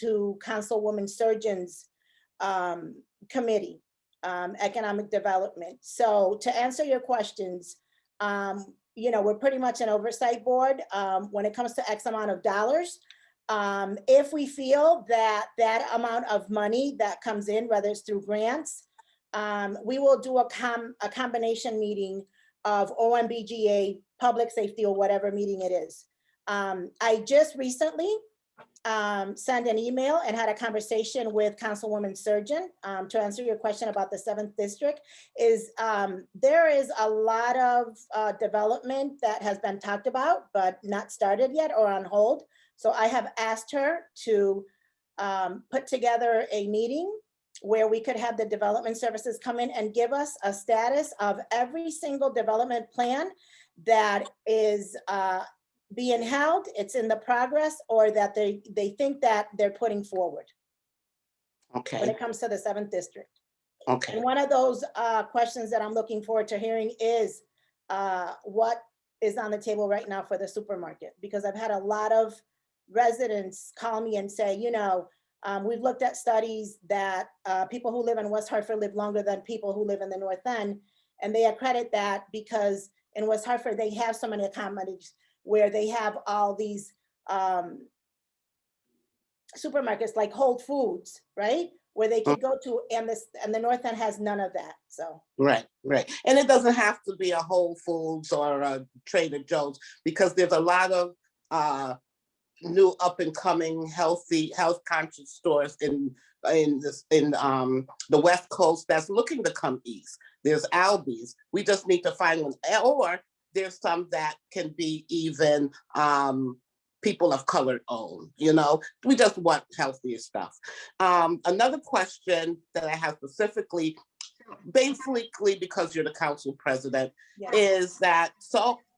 to Councilwoman Surgeon's committee, economic development. So to answer your questions, you know, we're pretty much an oversight board when it comes to X amount of dollars. If we feel that that amount of money that comes in, whether it's through grants, we will do a combination meeting of OMBGA, public safety, or whatever meeting it is. I just recently sent an email and had a conversation with Councilwoman Surgeon to answer your question about the 7th district. There is a lot of development that has been talked about, but not started yet or on hold. So I have asked her to put together a meeting where we could have the development services come in and give us a status of every single development plan that is being held, it's in the progress, or that they think that they're putting forward. Okay. When it comes to the 7th district. Okay. And one of those questions that I'm looking forward to hearing is what is on the table right now for the supermarket? Because I've had a lot of residents call me and say, you know, we've looked at studies that people who live in West Hartford live longer than people who live in the North End. And they accredit that because in West Hartford, they have so many accommodations where they have all these supermarkets like Whole Foods, right? Where they could go to, and the North End has none of that, so. Right. And it doesn't have to be a Whole Foods or a Trader Joe's, because there's a lot of new up and coming health conscious stores in the West Coast that's looking to come east. There's Albies. We just need to find one, or there's some that can be even people of color owned. You know, we just want healthier stuff. Another question that I have specifically, basically because you're the council president, is that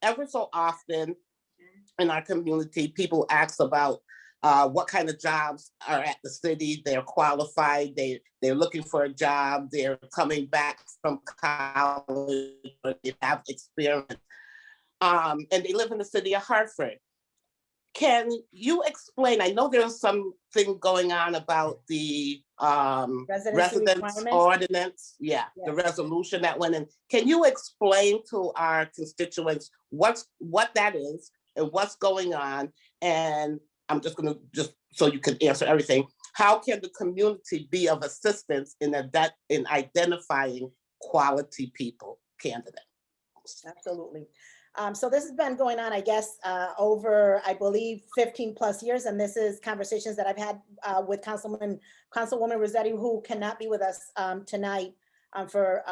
ever so often in our community, people ask about what kind of jobs are at the city. They're qualified, they're looking for a job, they're coming back from college, or they have experience, and they live in the city of Hartford. Can you explain, I know there's something going on about the residence ordinance, the resolution that went in. Can you explain to our constituents what that is and what's going on? And I'm just gonna, so you can answer everything. How can the community be of assistance in identifying quality candidates? Absolutely. So this has been going on, I guess, over, I believe, 15 plus years. And this is conversations that I've had with Councilwoman Rossetti, who cannot be with us tonight for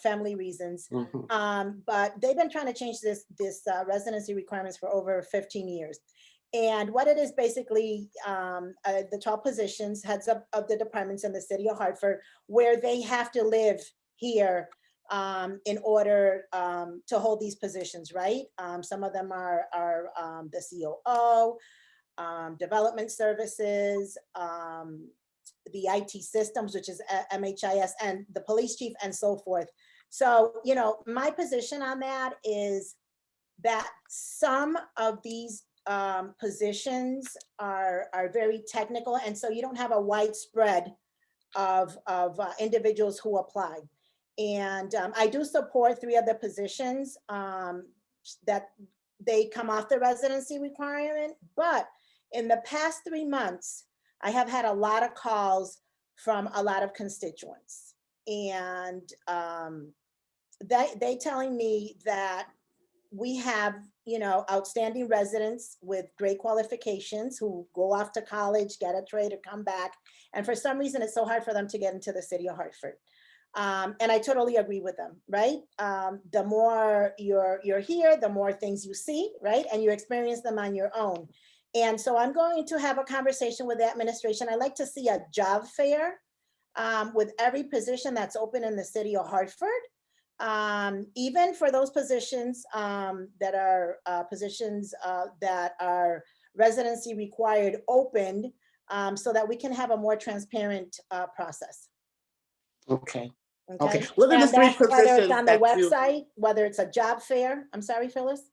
family reasons. But they've been trying to change this residency requirements for over 15 years. And what it is basically, the 12 positions, heads up of the departments in the city of Hartford, where they have to live here in order to hold these positions, right? Some of them are the COO, development services, the IT systems, which is MHIS, and the police chief, and so forth. So, you know, my position on that is that some of these positions are very technical, and so you don't have a widespread of individuals who apply. And I do support 3 of the positions that they come off the residency requirement, but in the past 3 months, I have had a lot of calls from a lot of constituents, and they telling me that we have, you know, outstanding residents with great qualifications who go off to college, get a trade, or come back. And for some reason, it's so hard for them to get into the city of Hartford. And I totally agree with them, right? The more you're here, the more things you see, right? And you experience them on your own. And so I'm going to have a conversation with the administration. I'd like to see a job fair with every position that's open in the city of Hartford. Even for those positions that are positions that are residency required opened, so that we can have a more transparent process. Okay. Okay. What are the 3 positions whether it's on the that website, whether it's a job fair. I'm sorry, Phyllis.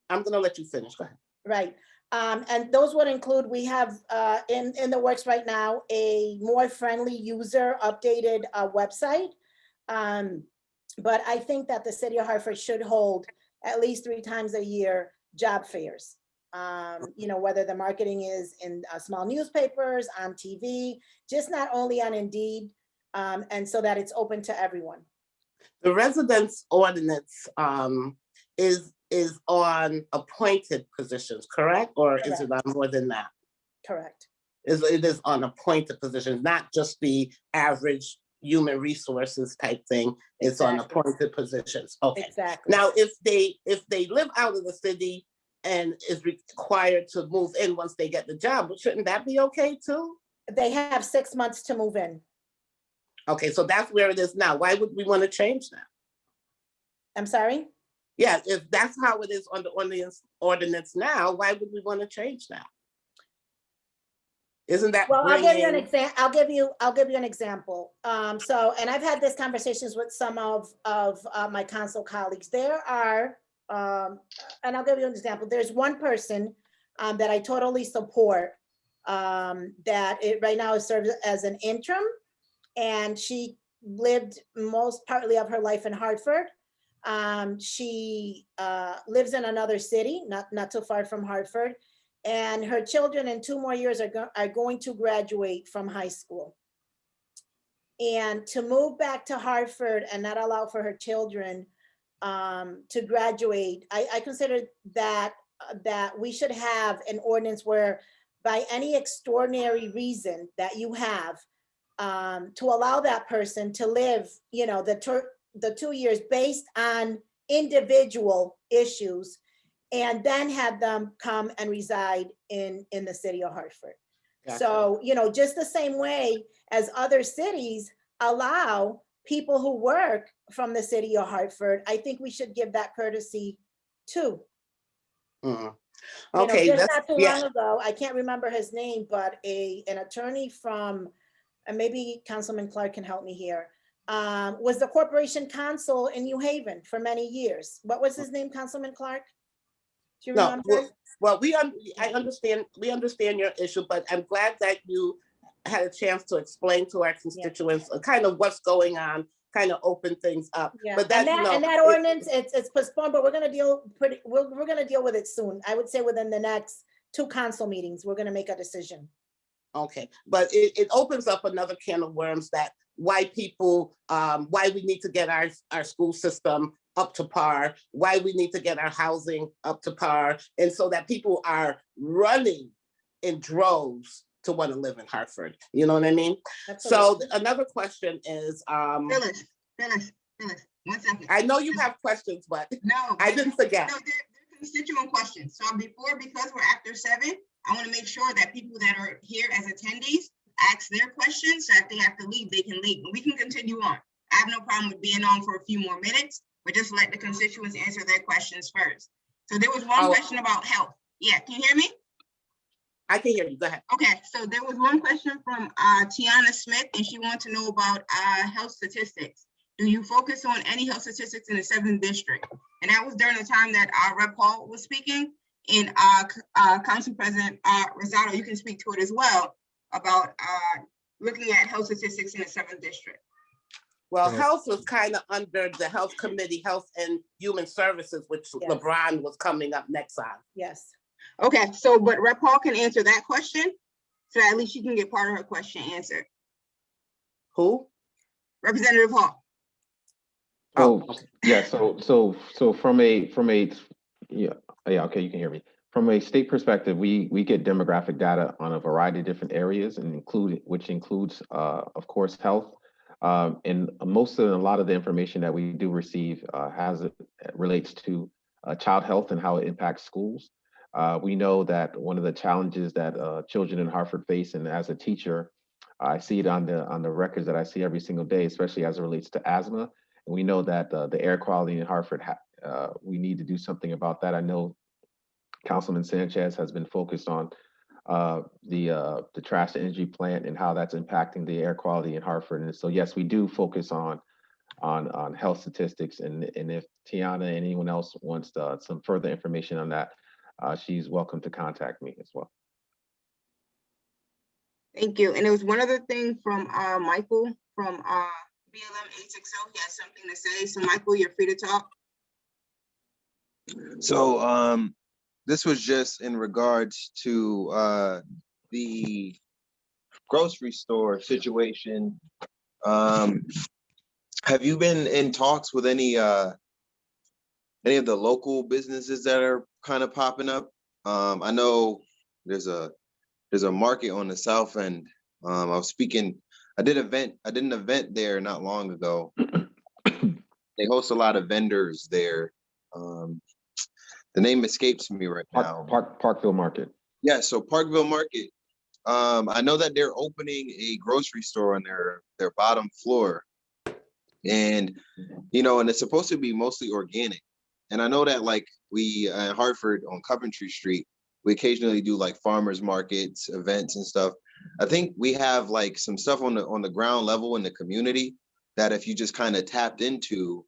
I'm gonna let you finish. Go ahead. Right. And those would include, we have in the works right now, a more friendly user updated website. But I think that the city of Hartford should hold at least 3 times a year job fairs. You know, whether the marketing is in small newspapers, on TV, just not only on Indeed, and so that it's open to everyone. The residence ordinance is on appointed positions, correct? Or is it on more than that? Correct. It is on appointed positions, not just the average human resources type thing. It's on appointed positions. Okay. Exactly. Now, if they live out of the city and is required to move in once they get the job, shouldn't that be okay too? They have 6 months to move in. Okay, so that's where it is now. Why would we want to change that? I'm sorry? Yeah, if that's how it is on the ordinance now, why would we want to change that? Isn't that well? bringing... I'll give you an example. I'll give you an example. So, and I've had these conversations with some of my council colleagues. There are, and I'll give you an example. There's one person that I totally support that right now is serves as an interim, and she lived most partly of her life in Hartford. She lives in another city, not too far from Hartford. And her children in 2 more years are going to graduate from high school. And to move back to Hartford and not allow for her children to graduate, I consider that we should have an ordinance where by any extraordinary reason that you have, to allow that person to live, you know, the 2 years based on individual issues, and then have them come and reside in the city of Hartford. Gotcha. So, you know, just the same way as other cities allow people who work from the city of Hartford, I think we should give that courtesy too. Mm-hmm. Okay, you know, just not too long ago, I can't remember his name, but an attorney from, and maybe Councilman Clark can help me here, was the corporation counsel in New Haven for many years. What was his name, Councilman Clark? Do you remember? Well, I understand, we understand your issue, but I'm glad that you had a chance to explain to our constituents kind of what's going on, kind of open things up. Yeah. But that, and that ordinance, it's postponed, but we're going to deal we're going to deal with it soon. I would say within the next 2 council meetings, we're going to make a decision. Okay, but it opens up another can of worms that why people, why we need to get our school system up to par, why we need to get our housing up to par, and so that people are running in droves to want to live in Hartford. You know what I mean? Absolutely. So another question is, Phyllis, 1 second. I know you have questions, but No, I didn't forget. No, they're constituent questions. So because we're after 7, I want to make sure that people that are here as attendees ask their questions. So if they have to leave, they can leave. But we can continue on. I have no problem with being on for a few more minutes, but just let the constituents answer their questions first. So there was one question about health. Yeah, can you hear me? I can hear you. Go ahead. Okay, so there was one question from Tiana Smith, and she wanted to know about health statistics. Do you focus on any health statistics in the 7th district? And that was during the time that Rep. Paul was speaking. And Council President Rosado, you can speak to it as well about looking at health statistics in the 7th district. Well, health was kind of under the Health Committee, Health and Human Services, which Yes. LeBron was coming up next on. Yes. Okay, so but Rep. Paul can answer that question, so at least she can get part of her question answered. Who? Representative Hall. Oh, yeah. So from a yeah, okay, you can hear me. From a state perspective, we get demographic data on a variety of different areas, and which includes, of course, health. And a lot of the information that we do receive relates to child health and how it impacts schools. We know that one of the challenges that children in Hartford face, and as a teacher, I see it on the records that I see every single day, especially as it relates to asthma. And we know that the air quality in Hartford, we need to do something about that. I know Councilman Sanchez has been focused on the trash to energy plant and how that's impacting the air quality in Hartford. And so, yes, we do focus on health statistics. And if Tiana and anyone else wants some further information on that, she's welcome to contact me as well. Thank you. And there was one other thing from Michael from BLM 860. He has something to say. So Michael, you're free to talk. So this was just in regards to the grocery store situation. Have you been in talks with any of the local businesses that are kind of popping up? I know there's a market on the south end. I did an event there not long ago. They host a lot of vendors there. The name escapes me right now. Parkville Market. Yeah, so Parkville Market. I know that they're opening a grocery store on their bottom floor. And, and it's supposed to be mostly organic. And I know that like we in Hartford on Coventry Street, we occasionally do like farmers markets, events and stuff. I think we have like some stuff on the ground level in the community that if you just kind of tapped into,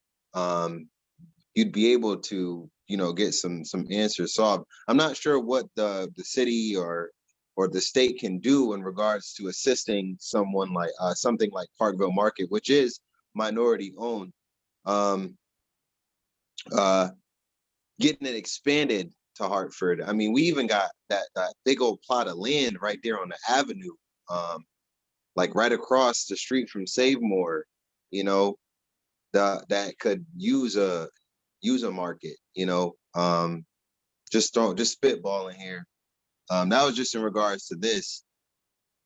you'd be able to, get some answers. So I'm not sure what the city or the state can do in regards to assisting someone like something like Parkville Market, which is minority owned, getting it expanded to Hartford. I mean, we even got that big old plot of land right there on the avenue, like right across the street from Savemore, that could use a market, just spitballing here. That was just in regards to this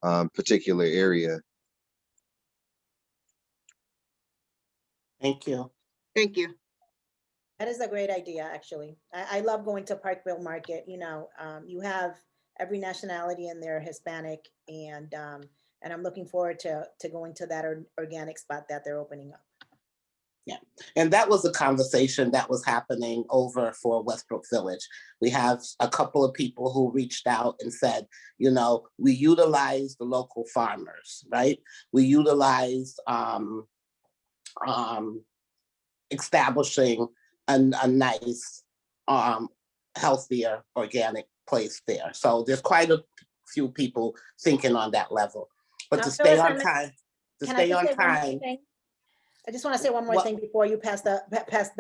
particular area. Thank you. Thank you. That is a great idea, actually. I love going to Parkville Market. You have every nationality in there, Hispanic, and I'm looking forward to going to that organic spot that they're opening up. Yeah, and that was a conversation that was happening over for Westbrook Village. We have a couple of people who reached out and said, we utilize the local farmers, right? We utilize establishing a nice, healthier, organic place there. So there's quite a few people thinking on that level. But to stay on time, I just want to say one more thing before you pass the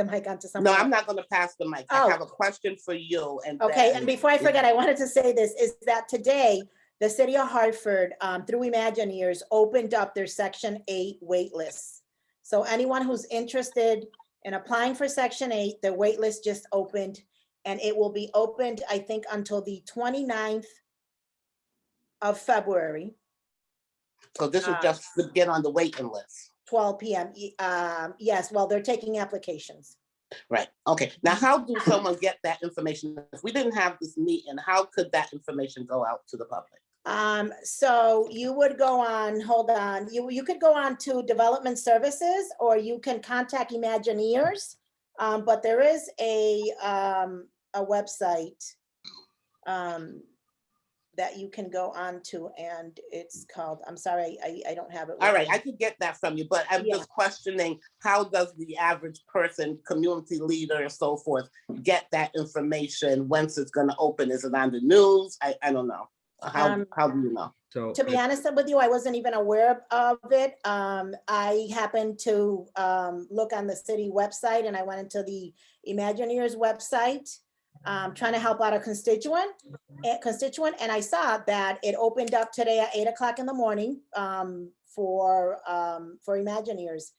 mic on to someone. No, I'm not going to pass the mic. I have a question for you. And before I forget, I wanted to say this, is that today, the city of Hartford, through Imagineers, opened up their Section 8 wait lists. So anyone who's interested in applying for Section 8, the wait list just opened, and it will be opened, I think, until the 29th of February, So this is just to get on the waiting list. 12 p.m. Yes, well, they're taking applications. Right. Okay. Now, how do someone get that information? If we didn't have this meeting, how could that information go out to the public? So you would go on, hold on, you could go on to Development Services, or you can contact Imagineers. But there is a website that you can go on to, and it's called, I'm sorry, I don't have it. All right, I could get that from you, but I'm just questioning, how does the average person, community leader and so forth, get that information once it's gonna open? Is it on the news? I don't know. How do you know? So to be honest with you, I wasn't even aware of it. I happened to look on the city website, and I went into the Imagineers website, trying to help out a constituent, and I saw that it opened up today at 8 o'clock in the morning for Imagineers.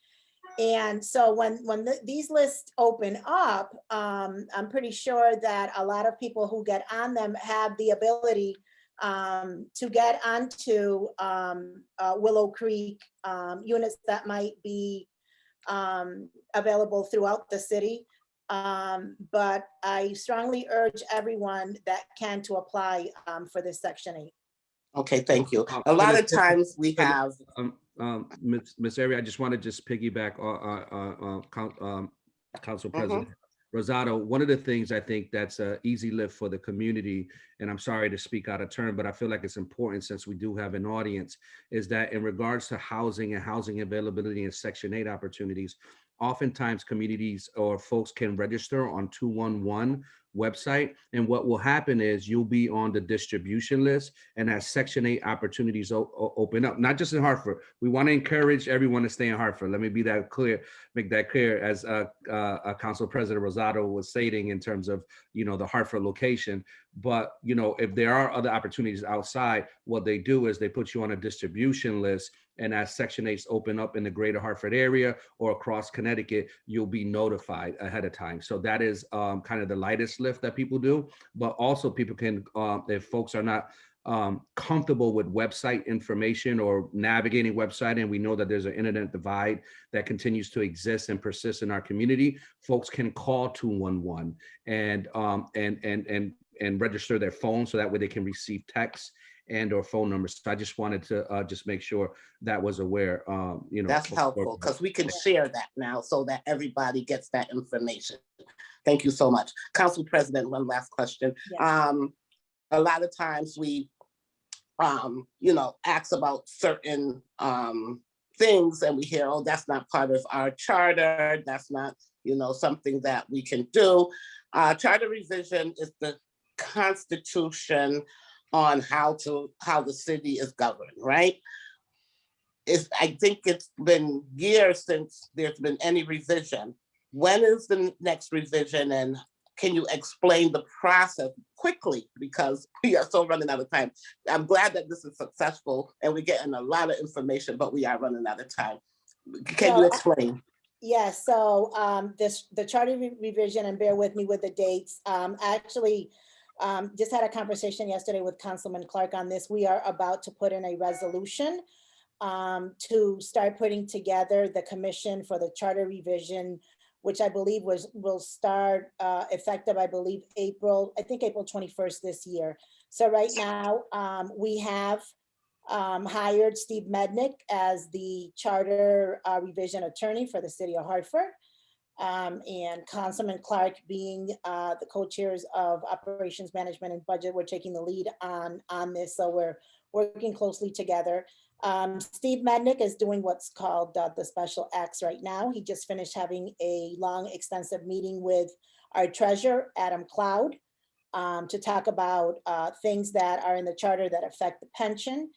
And so when these lists open up, I'm pretty sure that a lot of people who get on them have the ability to get onto Willow Creek units that might be available throughout the city. But I strongly urge everyone that can to apply for this Section 8. Okay, thank you. A lot of times we have. Ms. Ari, I just want to just piggyback Council President Rosado. One of the things I think that's an easy lift for the community, and I'm sorry to speak out of turn, but I feel like it's important since we do have an audience, is that in regards to housing and housing availability and Section 8 opportunities, oftentimes communities or folks can register on 211 website, and what will happen is you'll be on the distribution list, and as Section 8 opportunities open up, not just in Hartford. We want to encourage everyone to stay in Hartford. Let me be that clear, make that clear, as Council President Rosado was stating in terms of, the Hartford location. But, if there are other opportunities outside, what they do is they put you on a distribution list, and as Section 8s open up in the greater Hartford area or across Connecticut, you'll be notified ahead of time. So that is kind of the lightest lift that people do. But also people can, if folks are not comfortable with website information or navigating website, and we know that there's an internet divide that continues to exist and persist in our community, folks can call 211 and register their phone, so that way they can receive texts and or phone numbers. So I just wanted to just make sure that was aware. That's helpful, because we can share that now so that everybody gets that information. Thank you so much. Council President, one last question. Yes. A lot of times we, ask about certain things, and we hear, oh, that's not part of our charter. That's not, something that we can do. Charter revision is the Constitution on how the city is governed, right? I think it's been years since there's been any revision. When is the next revision, and can you explain the process quickly, because we are so running out of time? I'm glad that this is successful and we're getting a lot of information, but we are running out of time. Can you explain? Yes, so the charter revision, and bear with me with the dates, actually just had a conversation yesterday with Councilman Clark on this. We are about to put in a resolution to start putting together the commission for the charter revision, which I believe will start effective, I believe, April 21st this year. So right now we have hired Steve Mednick as the charter revision attorney for the city of Hartford. And Councilman Clark being the co-chairs of operations management and budget, we're taking the lead on this. So we're working closely together. Steve Mednick is doing what's called the special acts right now. He just finished having a long, extensive meeting with our treasurer, Adam Cloud, to talk about things that are in the charter that affect the pension.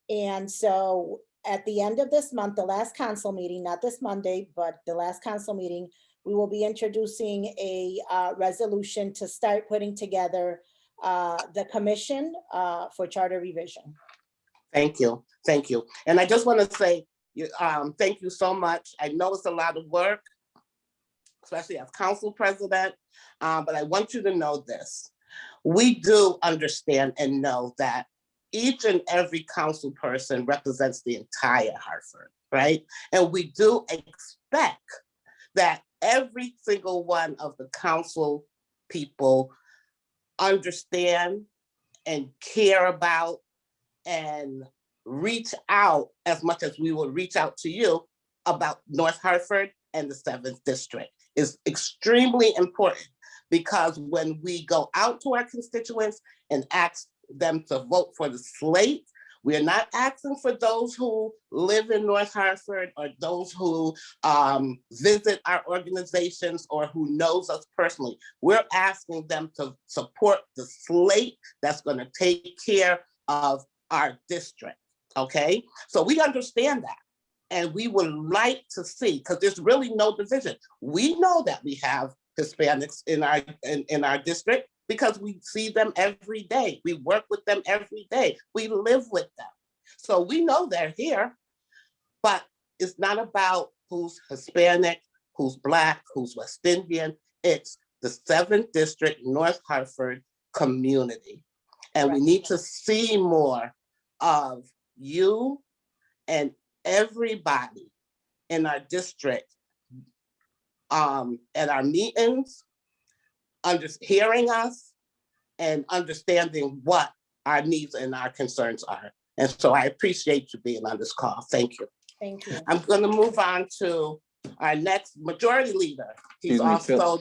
And so at the end of this month, the last council meeting, not this Monday, but the last council meeting, we will be introducing a resolution to start putting together the commission for charter revision. Thank you. Thank you. And I just want to say, thank you so much. I know it's a lot of work, especially as council president, but I want you to know this. We do understand and know that each and every council person represents the entire Hartford, right? And we do expect that every single one of the council people understand and care about and reach out as much as we will reach out to you about North Hartford and the 7th District. Is extremely important, because when we go out to our constituents and ask them to vote for the slate, we are not asking for those who live in North Hartford or those who visit our organizations or who knows us personally. We're asking them to support the slate that's going to take care of our district, okay? So we understand that. And we would like to see, because there's really no division. We know that we have Hispanics in our district because we see them every day. We work with them every day. We live with them. So we know they're here, but it's not about who's Hispanic, who's Black, who's West Indian. It's the 7th District, North Hartford community. And we need to see more of you and everybody in our district at our meetings, hearing us and understanding what our needs and our concerns are. And so I appreciate you being on this call. Thank you. Thank you. I'm going to move on to our next majority leader. He's also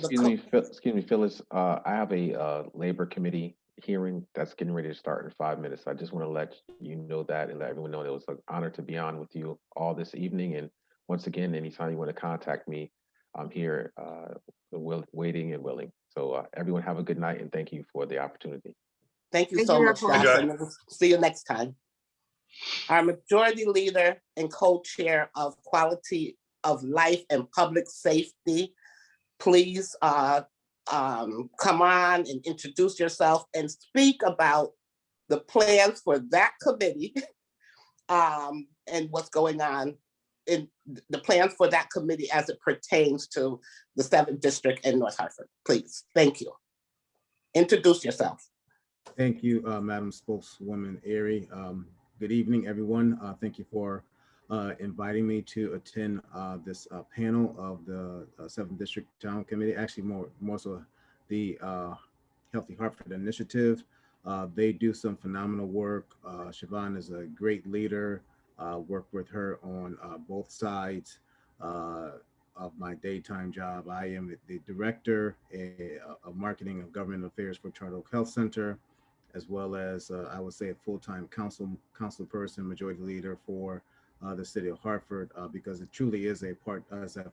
excuse me, Phyllis. I have a labor committee hearing that's getting ready to start in 5 minutes. I just want to let you know that and let everyone know it was an honor to be on with you all this evening. And once again, anytime you want to contact me, I'm here, waiting and willing. So everyone have a good night and thank you for the opportunity. Thank you so much, Johnson. See you next time. Our majority leader and co-chair of Quality of Life and Public Safety, please come on and introduce yourself and speak about the plans for that committee and what's going on in the plans for that committee as it pertains to the 7th District in North Hartford. Please, thank you. Introduce yourself. Thank you, Madam Spokeswoman Erie. Good evening, everyone. Thank you for inviting me to attend this panel of the 7th District Town Committee, actually more so the Healthy Hartford Initiative. They do some phenomenal work. Siobhan is a great leader. Work with her on both sides of my daytime job. I am the Director of Marketing and Government Affairs for Charter Oak Health Center, as well as I would say a full-time council person, majority leader for the city of Hartford, because it truly is a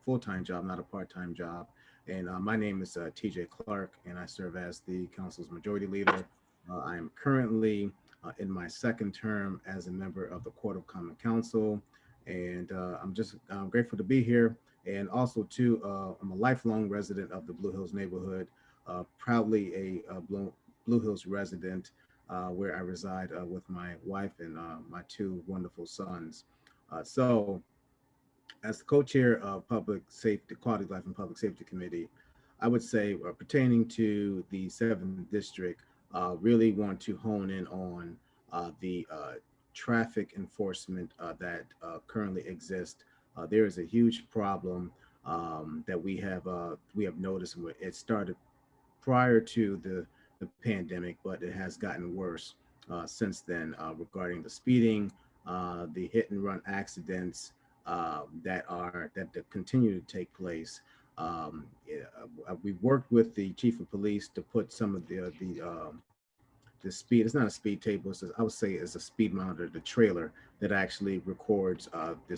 full-time job, not a part-time job. And my name is TJ Clark, and I serve as the council's majority leader. I am currently in my 2nd term as a member of the Court of Common Council, and I'm just grateful to be here. And also too, I'm a lifelong resident of the Blue Hills neighborhood, proudly a Blue Hills resident, where I reside with my wife and my 2 wonderful sons. So as the co-chair of Public Safety, Quality of Life and Public Safety Committee, I would say pertaining to the 7th District, really want to hone in on the traffic enforcement that currently exists. There is a huge problem that we have noticed. It started prior to the pandemic, but it has gotten worse since then regarding the speeding, the hit and run accidents that continue to take place. We've worked with the chief of police to put some of the speed. It's not a speed table. I would say it's a speed monitor, the trailer that actually records the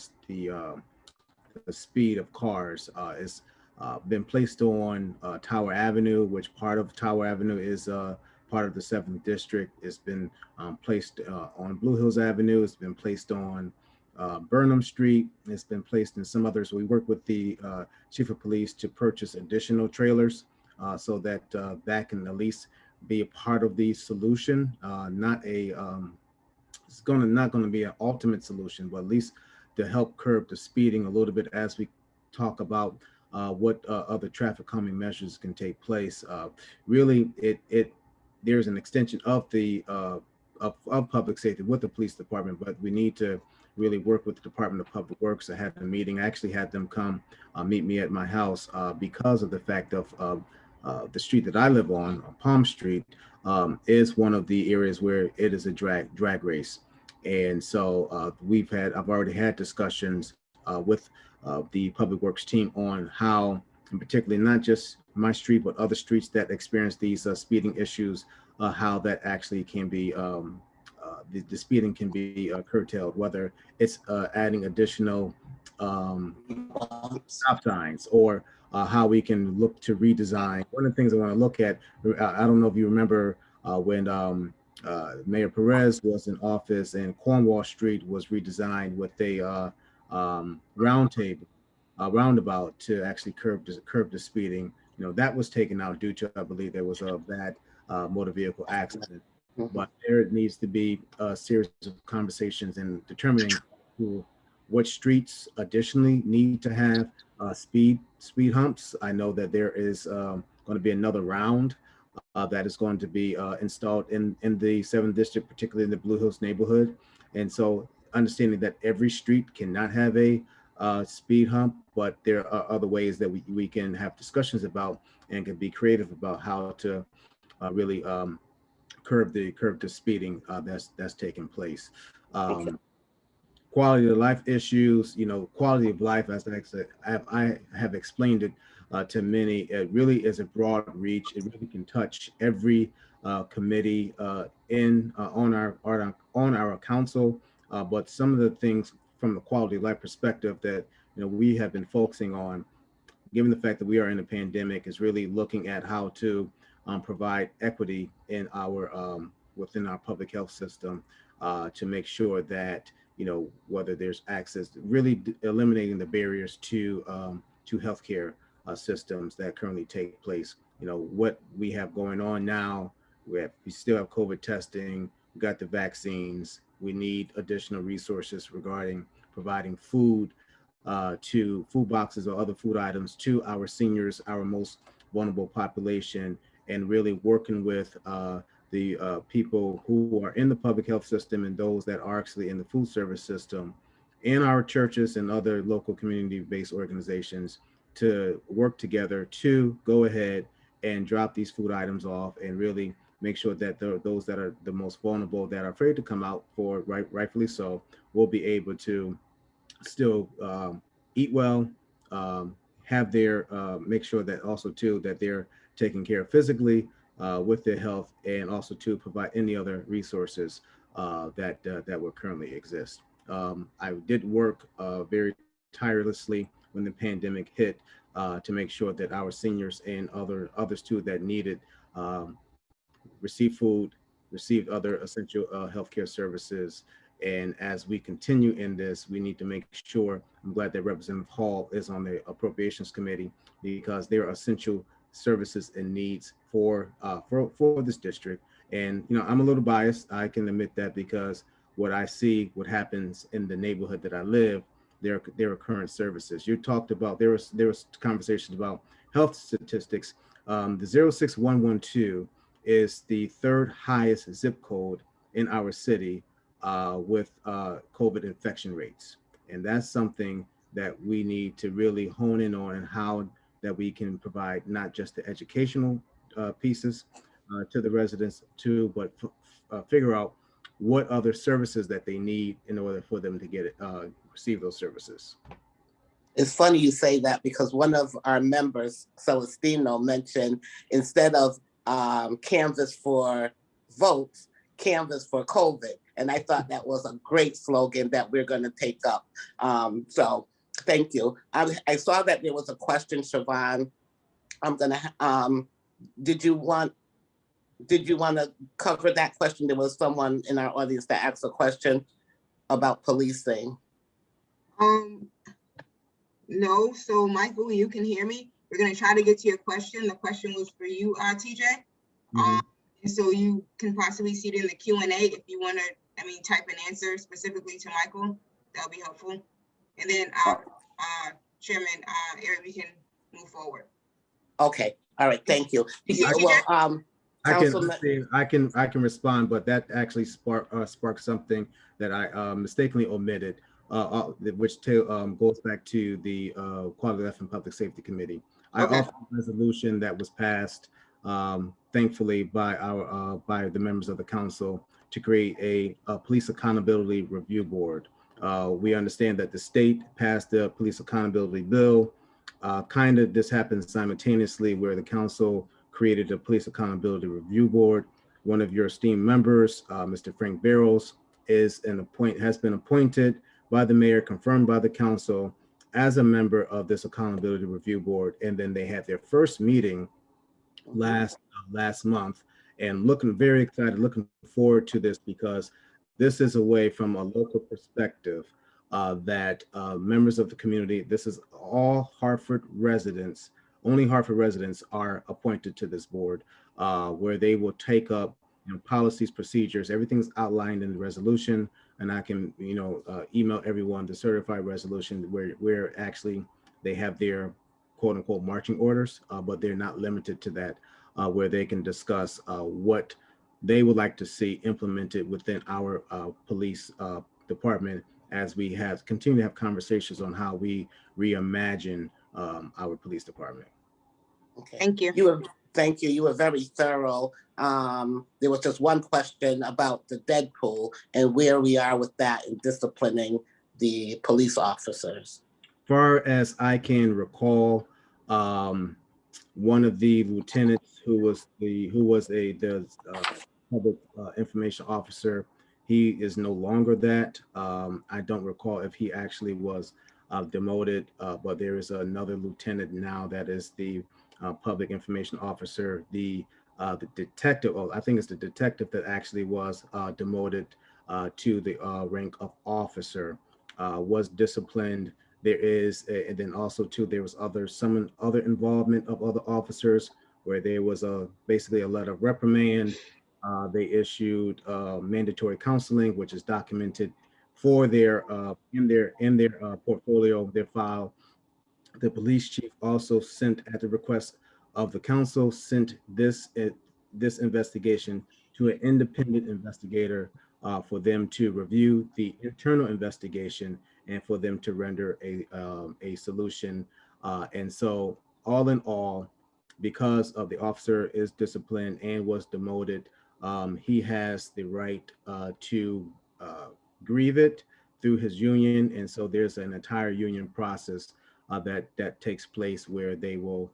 speed of cars. Is been placed on Tower Avenue, which part of Tower Avenue is part of the 7th District. It's been placed on Blue Hills Avenue. It's been placed on Burnham Street. It's been placed in some others. So we work with the chief of police to purchase additional trailers so that that can at least be a part of the solution, not a it's not going to be an ultimate solution, but at least to help curb the speeding a little bit as we talk about what other traffic calming measures can take place. Really, there's an extension of the of public safety with the police department, but we need to really work with the Department of Public Works. I had a meeting. I actually had them come meet me at my house because of the fact of the street that I live on, Palm Street, is one of the areas where it is a drag race. And so I've already had discussions with the Public Works team on how, and particularly not just my street, but other streets that experience these speeding issues, how that actually can be, the speeding can be curtailed, whether it's adding additional stop signs or how we can look to redesign. One of the things I want to look at, I don't know if you remember when Mayor Perez was in office and Cornwall Street was redesigned with a roundabout to actually curb the speeding. You know, that was taken out due to, I believe, there was a bad motor vehicle accident. But there needs to be a series of conversations in determining which streets additionally need to have speed humps. I know that there is going to be another round that is going to be installed in the 7th district, particularly in the Blue Hills neighborhood. And so understanding that every street cannot have a speed hump, but there are other ways that we can have discussions about and can be creative about how to really curb the speeding that's taking place. Quality of life issues, quality of life, as I have explained it to many, it really is a broad reach. It really can touch every committee on our council. But some of the things from the quality of life perspective that we have been focusing on, given the fact that we are in a pandemic, is really looking at how to provide equity in our within our public health system to make sure that whether there's access, really eliminating the barriers to healthcare systems that currently take place. What we have going on now, we still have COVID testing, we got the vaccines. We need additional resources regarding providing food to food boxes or other food items to our seniors, our most vulnerable population, and really working with the people who are in the public health system and those that are actually in the food service system, in our churches and other local community-based organizations to work together to go ahead and drop these food items off and really make sure that those that are the most vulnerable, that are afraid to come out for rightfully so, will be able to still eat well, have their make sure that also too that they're taken care of physically with their health, and also to provide any other resources that will currently exist. I did work very tirelessly when the pandemic hit to make sure that our seniors and others too that needed received food, received other essential healthcare services. And as we continue in this, we need to make sure, I'm glad that Representative Hall is on the Appropriations Committee, because there are essential services and needs for this district. And I'm a little biased, I can admit that, because what I see, what happens in the neighborhood that I live, there are current services. You talked about, there was conversations about health statistics. The 06112 is the third highest zip code in our city with COVID infection rates. And that's something that we need to really hone in on, and how that we can provide not just the educational pieces to the residents too, but figure out what other services that they need in order for them to get it, receive those services. It's funny you say that, because one of our members, Celestino, mentioned instead of canvas for votes, canvas for COVID. And I thought that was a great slogan that we're going to take up. So thank you. I saw that there was a question, Siobhan. I'm going to, did you want to cover that question? There was someone in our audience that asked a question about policing. No, so Michael, you can hear me. We're going to try to get to your question. The question was for you, TJ. And so you can possibly see it in the Q&A if you want to, type an answer specifically to Michael. That'll be helpful. And then, Chairman Ari, we can move forward. Okay, all right, thank you. You see, Well, Councilman, I can respond, but that actually sparked something that I mistakenly omitted, which goes back to the Quality Life and Public Safety Committee. I offered a resolution that was passed, thankfully, by the members of the council to create a police accountability review board. We understand that the state passed the police accountability bill. This happened simultaneously where the council created a police accountability review board. One of your esteemed members, Mr. Frank Barrows, has been appointed by the mayor, confirmed by the council as a member of this accountability review board. And then they had their first meeting last month, and very excited, looking forward to this, because this is a way from a local perspective that members of the community, this is all Hartford residents, only Hartford residents are appointed to this board, where they will take up policies, procedures, everything's outlined in the resolution, and I can email everyone the certified resolution where actually they have their quote unquote marching orders, but they're not limited to that, where they can discuss what they would like to see implemented within our police department, as we continue to have conversations on how we reimagine our police department. Okay. Thank you. Thank you. You were very thorough. There was just one question about the Deadpool and where we are with that in disciplining the police officers. Far as I can recall, one of the lieutenants who was the public information officer, he is no longer that. I don't recall if he actually was demoted, but there is another lieutenant now that is the public information officer. The detective, I think it's the detective that actually was demoted to the rank of officer, was disciplined. There is, and then also too, there was some other involvement of other officers where there was basically a letter of reprimand. They issued mandatory counseling, which is documented for their in their portfolio, their file. The police chief also sent, at the request of the council, sent this investigation to an independent investigator for them to review the internal investigation and for them to render a solution. And so all in all, because of the officer is disciplined and was demoted, he has the right to grieve it through his union. And so there's an entire union process that takes place where they will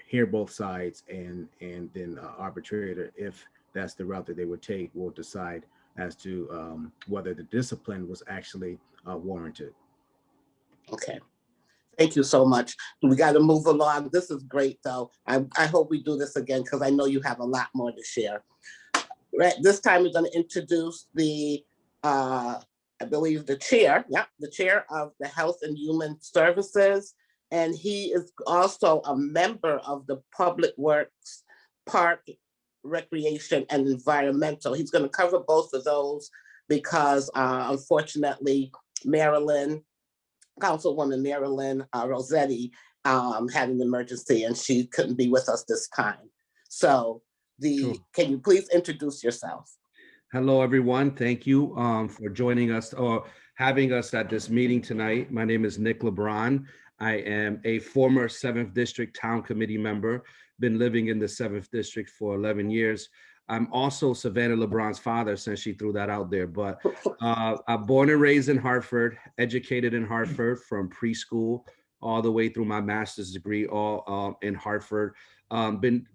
hear both sides, and then arbitrator, if that's the route that they would take, will decide as to whether the discipline was actually warranted. Okay. Thank you so much. We got to move along. This is great, though. I hope we do this again, because I know you have a lot more to share. Right. This time we're going to introduce the, I believe the chair of the Health and Human Services. And he is also a member of the Public Works, Park, Recreation, and Environmental. He's going to cover both of those because unfortunately, Councilwoman Marilyn Rossetti had an emergency and she couldn't be with us this time. So Sure. Can you please introduce yourself? Hello, everyone. Thank you for joining us or having us at this meeting tonight. My name is Nick LeBron. I am a former 7th District Town Committee member, been living in the 7th District for 11 years. I'm also Savannah LeBron's father, since she threw that out there, but I'm born and raised in Hartford, educated in Hartford from preschool all the way through my master's degree, all in Hartford. Been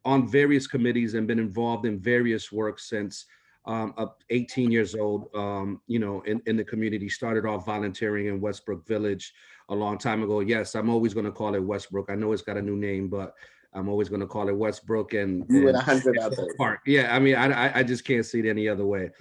on various committees and been involved in various work since 18 years old, in the community. Started off volunteering in Westbrook Village a long time ago. Yes, I'm always going to call it Westbrook. I know it's got a new name, but I'm always going to call it Westbrook and 100 others. Park. Yeah, I mean, I just can't see it any other way.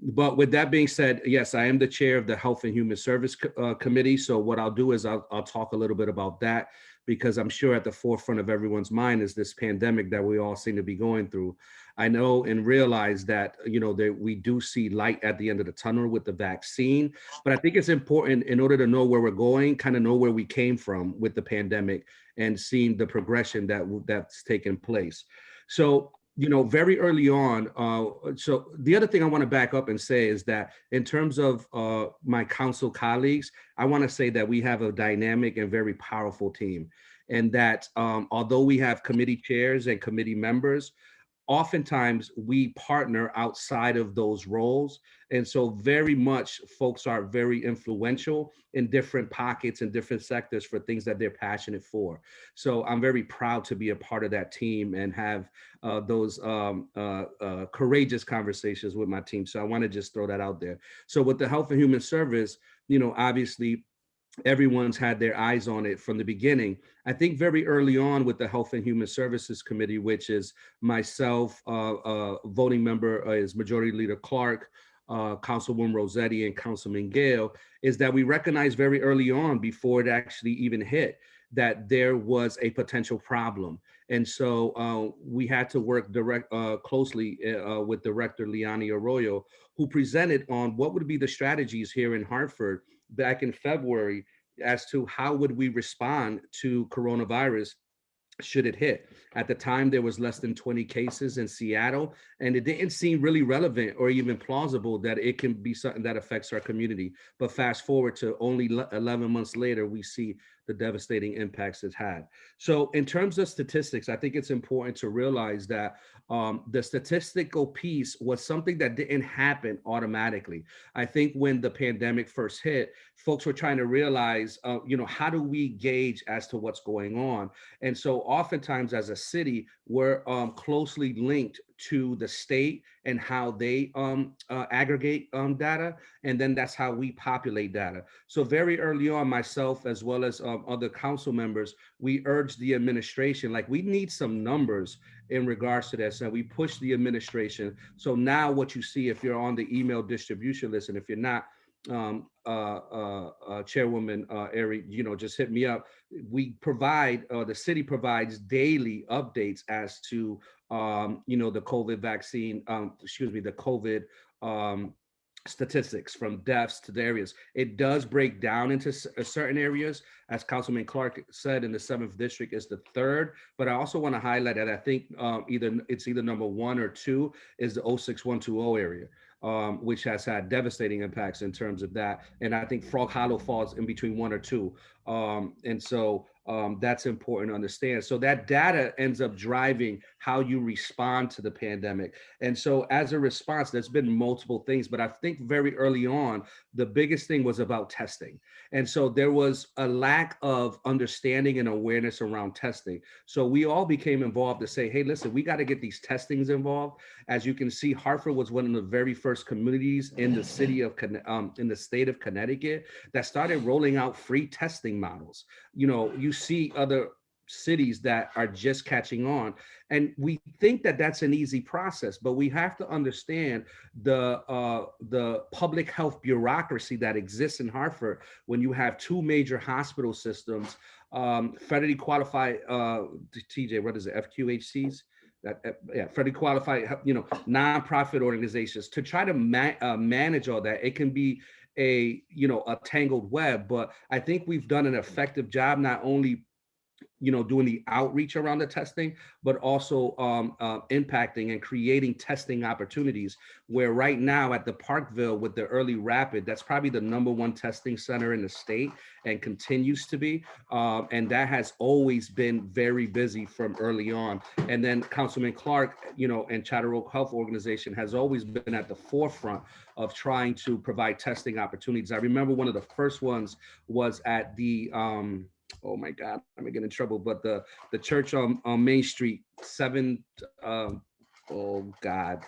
But with that being said, yes, I am the chair of the Health and Human Service Committee. So what I'll do is I'll talk a little bit about that, because I'm sure at the forefront of everyone's mind is this pandemic that we all seem to be going through. I know and realize that, that we do see light at the end of the tunnel with the vaccine, but I think it's important, in order to know where we're going, kind of know where we came from with the pandemic and seeing the progression that's taken place. So, very early on, so the other thing I want to back up and say is that in terms of my council colleagues, I want to say that we have a dynamic and very powerful team, and that although we have committee chairs and committee members, oftentimes we partner outside of those roles. And so very much folks are very influential in different pockets and different sectors for things that they're passionate for. So I'm very proud to be a part of that team and have those courageous conversations with my team. So I want to just throw that out there. So with the Health and Human Service, obviously, everyone's had their eyes on it from the beginning. I think very early on with the Health and Human Services Committee, which is myself, voting member is Majority Leader Clark, Councilwoman Rossetti, and Councilman Gale, is that we recognized very early on, before it actually even hit, that there was a potential problem. And so we had to work closely with Director Liani Arroyo, who presented on what would be the strategies here in Hartford back in February as to how would we respond to coronavirus should it hit. At the time, there was less than 20 cases in Seattle, and it didn't seem really relevant or even plausible that it can be something that affects our community. But fast forward to only 11 months later, we see the devastating impacts it's had. So in terms of statistics, I think it's important to realize that the statistical piece was something that didn't happen automatically. I think when the pandemic first hit, folks were trying to realize, how do we gauge as to what's going on? And so oftentimes as a city, we're closely linked to the state and how they aggregate data. And then that's how we populate data. So very early on, myself, as well as other council members, we urged the administration, like, we need some numbers in regards to this. And we pushed the administration. So now what you see, if you're on the email distribution list, and if you're not, Chairwoman Ari, just hit me up. We provide, the city provides daily updates as to, the COVID vaccine, the COVID statistics, from deaths to the areas. It does break down into certain areas. As Councilman Clark said, in the 7th district is the 3rd, but I also want to highlight that I think either number 1 or 2 is the 06120 area. Which has had devastating impacts in terms of that. And I think Frog Hollow falls in between 1 or 2. And so that's important to understand. So that data ends up driving how you respond to the pandemic. And so as a response, there's been multiple things, but I think very early on, the biggest thing was about testing. And so there was a lack of understanding and awareness around testing. So we all became involved to say, hey, listen, we got to get these testings involved. As you can see, Hartford was one of the very first communities in the city of, in the state of Connecticut that started rolling out free testing models. You see other cities that are just catching on, and we think that that's an easy process, but we have to understand the public health bureaucracy that exists in Hartford when you have 2 major hospital systems, federally qualified, TJ, what is it, FQHCs? Federally qualified, nonprofit organizations. To try to manage all that, it can be a tangled web. But I think we've done an effective job, not only doing the outreach around the testing, but also impacting and creating testing opportunities, where right now at the Parkville with the Early Rapid, that's probably the #1 testing center in the state and continues to be. And that has always been very busy from early on. And then Councilman Clark, and Chatham Oak Health Organization has always been at the forefront of trying to provide testing opportunities. I remember one of the first ones was at the, oh my God, I'm gonna get in trouble, but the church on Main Street, oh God,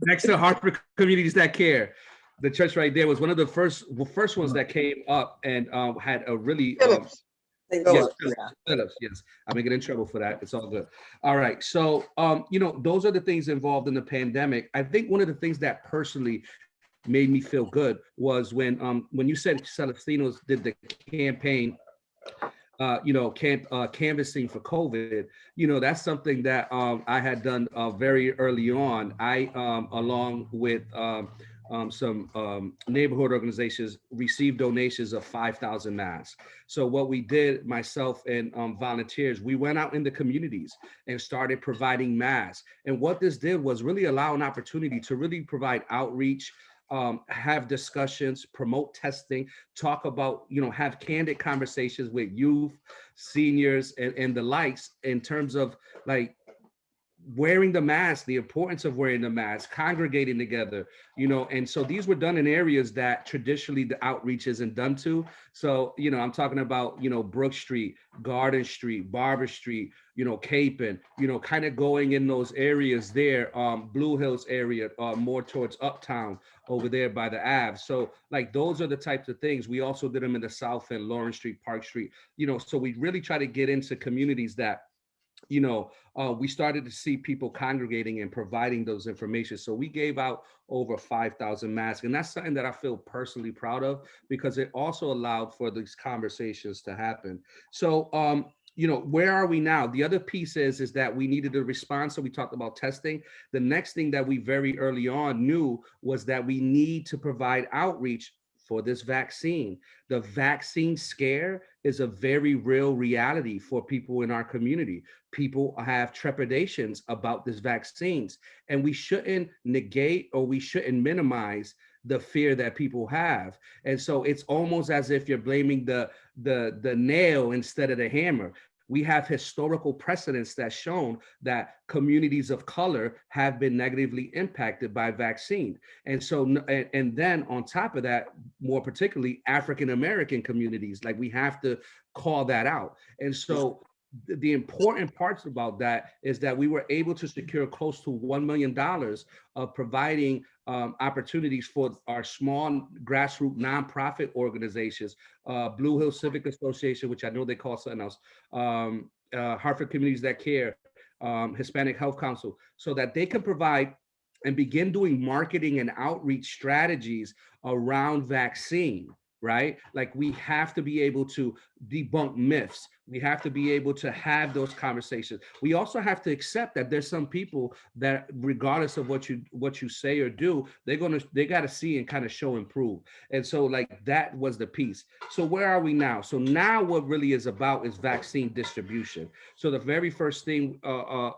next to Hartford Communities That Care. The church right there was one of the first ones that came up and had a really, Phillips. Phillips, yes. I'm gonna get in trouble for that. It's all good. All right, so, those are the things involved in the pandemic. I think one of the things that personally made me feel good was when you said Celestinos did the campaign canvassing for COVID, that's something that I had done very early on. I, along with some neighborhood organizations, received donations of 5,000 masks. So what we did, myself and volunteers, we went out in the communities and started providing masks. And what this did was really allow an opportunity to really provide outreach, have discussions, promote testing, talk about, have candid conversations with youth, seniors, and the likes in terms of like wearing the mask, the importance of wearing the mask, congregating together, and so these were done in areas that traditionally the outreach isn't done to. So, I'm talking about, Brook Street, Garden Street, Barber Street, Capon, kind of going in those areas there, Blue Hills area, more towards Uptown over there by the Ave. So like, those are the types of things. We also did them in the South End, Lawrence Street, Park Street, so we really try to get into communities that we started to see people congregating and providing those information. So we gave out over 5,000 masks. And that's something that I feel personally proud of, because it also allowed for these conversations to happen. So, where are we now? The other piece is that we needed a response. So we talked about testing. The next thing that we very early on knew was that we need to provide outreach for this vaccine. The vaccine scare is a very real reality for people in our community. People have trepidations about this vaccines, and we shouldn't negate or we shouldn't minimize the fear that people have. And so it's almost as if you're blaming the nail instead of the hammer. We have historical precedents that's shown that communities of color have been negatively impacted by vaccine. And so, and then on top of that, more particularly African-American communities, like we have to call that out. And so the important parts about that is that we were able to secure close to $1 million of providing opportunities for our small grassroots nonprofit organizations, Blue Hill Civic Association, which I know they call something else, Hartford Communities That Care, Hispanic Health Council, so that they can provide and begin doing marketing and outreach strategies around vaccine, right? Like, we have to be able to debunk myths. We have to be able to have those conversations. We also have to accept that there's some people that, regardless of what you say or do, they got to see and kind of show and prove. And so like, that was the piece. So where are we now? So now what really is about is vaccine distribution. So the very first thing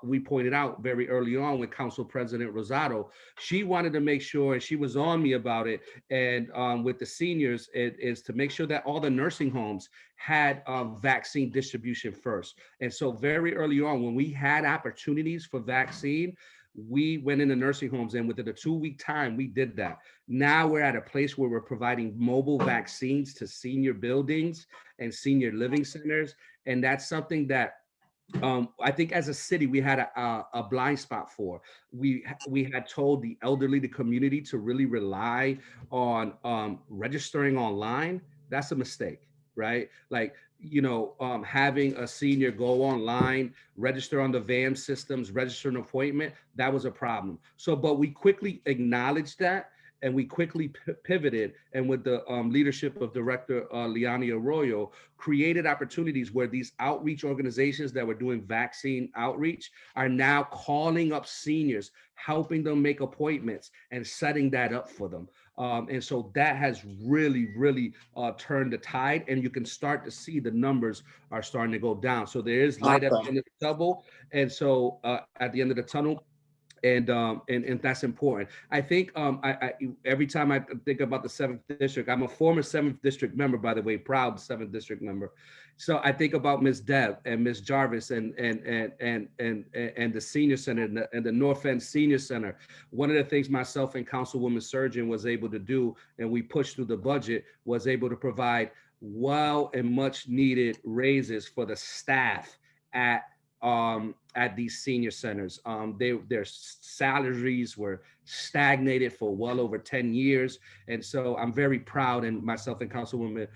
we pointed out very early on with Council President Rosado, she wanted to make sure, and she was on me about it, and with the seniors, is to make sure that all the nursing homes had vaccine distribution first. And so very early on, when we had opportunities for vaccine, we went into nursing homes, and within a 2-week time, we did that. Now we're at a place where we're providing mobile vaccines to senior buildings and senior living centers. And that's something that I think as a city, we had a blind spot for. We had told the elderly, the community, to really rely on registering online. That's a mistake, right? Like, having a senior go online, register on the VAM systems, register an appointment, that was a problem. So, but we quickly acknowledged that, and we quickly pivoted, and with the leadership of Director Liani Arroyo, created opportunities where these outreach organizations that were doing vaccine outreach are now calling up seniors, helping them make appointments and setting that up for them. And so that has really, really turned the tide, and you can start to see the numbers are starting to go down. So there is light at the end of the tunnel. And so at the end of the tunnel, and that's important. I think I every time I think about the 7th district, I'm a former 7th district member, by the way, proud 7th district member. So I think about Ms. Deb and Ms. Jarvis and the senior center and the North End Senior Center. One of the things myself and Councilwoman Surgeon was able to do, and we pushed through the budget, was able to provide well and much needed raises for the staff at these senior centers. Their salaries were stagnated for well over 10 years. And so I'm very proud, and myself and Councilwoman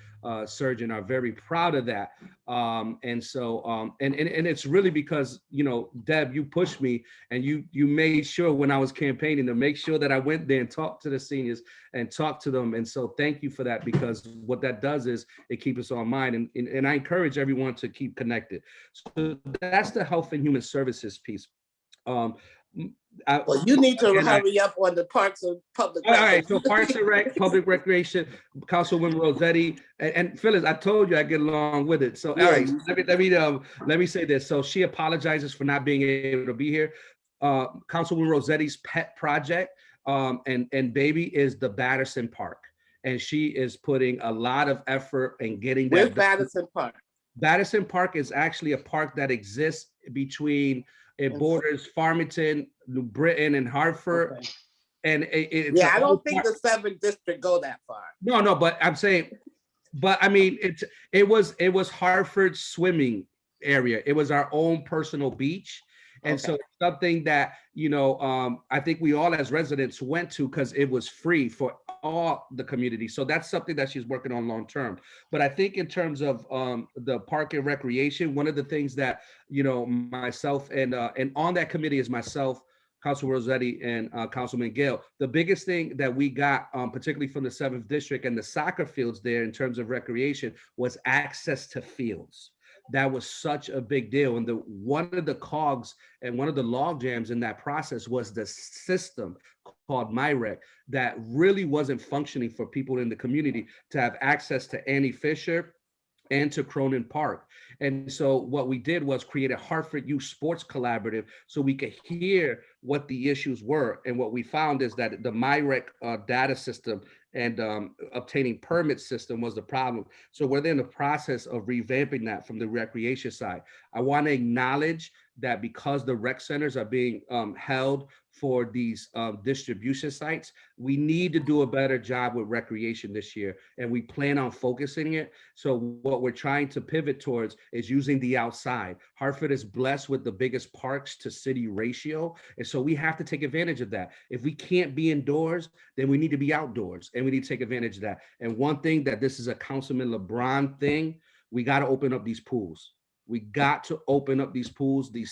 Surgeon are very proud of that. And it's really because, you know, Deb, you pushed me, and you made sure when I was campaigning to make sure that I went there and talked to the seniors and talked to them. And so thank you for that, because what that does is it keeps us on mind. And I encourage everyone to keep connected. So that's the health and human services piece. Well, you need to hurry up on the parks and public. All right, so Parks and Rec, public recreation, Councilwoman Rossetti, and Phyllis. I told you I get along with it. So all right, let me say this. So she apologizes for not being able to be here. Councilwoman Rossetti's pet project and baby is the Batterson Park, and she is putting a lot of effort in getting that. Where's Batterson Park? Batterson Park is actually a park that exists between. It borders Farmington, New Britain, and Hartford. Okay. And I don't think the 7th district go that far. No, but I'm saying, but I mean, it was Hartford's swimming area. It was our own personal beach. And so it's something that, you know, I think we all as residents went to because it was free for all the community. So that's something that she's working on long term. But I think in terms of the park and recreation, one of the things that, you know, myself and on that committee is myself, Councilwoman Rossetti, and Councilman Gale. The biggest thing that we got, particularly from the 7th district and the soccer fields there in terms of recreation, was access to fields. That was such a big deal. And one of the cogs and one of the log jams in that process was the system called MyRec that really wasn't functioning for people in the community to have access to Annie Fisher and to Cronin Park. And so what we did was create a Hartford Youth Sports Collaborative so we could hear what the issues were. And what we found is that the MyRec data system and obtaining permit system was the problem. So we're in the process of revamping that from the recreation side. I want to acknowledge that because the rec centers are being held for these distribution sites, we need to do a better job with recreation this year, and we plan on focusing it. So what we're trying to pivot towards is using the outside. Hartford is blessed with the biggest parks to city ratio, and so we have to take advantage of that. If we can't be indoors, then we need to be outdoors, and we need to take advantage of that. And one thing that this is a Councilman LeBron thing, we got to open up these pools. We got to open up these pools. The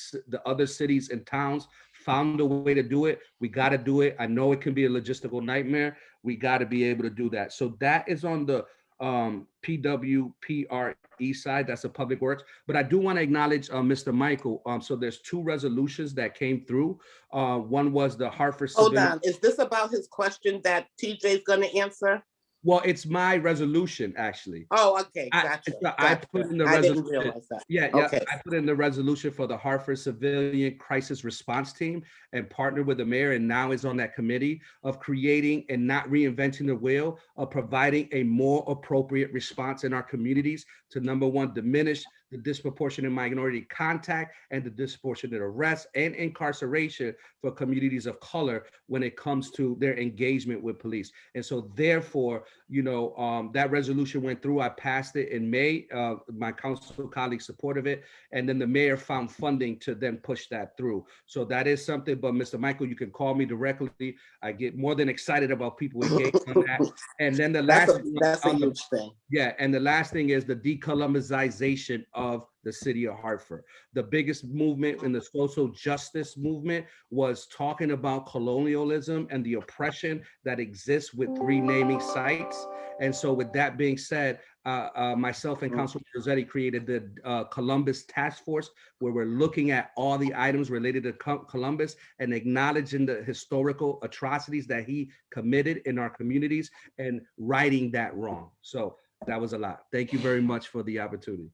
other cities and towns found a way to do it. We got to do it. I know it can be a logistical nightmare. We got to be able to do that. So that is on the PWPRE side. That's the public works. But I do want to acknowledge Mr. Michael. So there's 2 resolutions that came through. One was the Hartford. Hold on. Is this about his question that TJ is going to answer? Well, it's my resolution, actually. Oh, okay. Gotcha. I put in the resolution. I didn't resolution. realize that. Yeah. Okay. I put in the resolution for the Hartford Civilian Crisis Response Team and partnered with the mayor, and now is on that committee of creating and not reinventing the wheel, of providing a more appropriate response in our communities to, number one, diminish the disproportionate minority contact and the disproportionate arrest and incarceration for communities of color when it comes to their engagement with police. And so therefore, you know, that resolution went through. I passed it in May. My council colleagues supported it. And then the mayor found funding to then push that through. So that is something, but Mr. Michael, you can call me directly. I get more than excited about people engaged on that. And then the last that's a huge thing. Yeah, and the last thing is the decolumbization of the city of Hartford. The biggest movement in the social justice movement was talking about colonialism and the oppression that exists with renaming sites. And so with that being said, myself and Councilman Rossetti created the Columbus Task Force, where we're looking at all the items related to Columbus and acknowledging the historical atrocities that he committed in our communities and righting that wrong. So that was a lot. Thank you very much for the opportunity.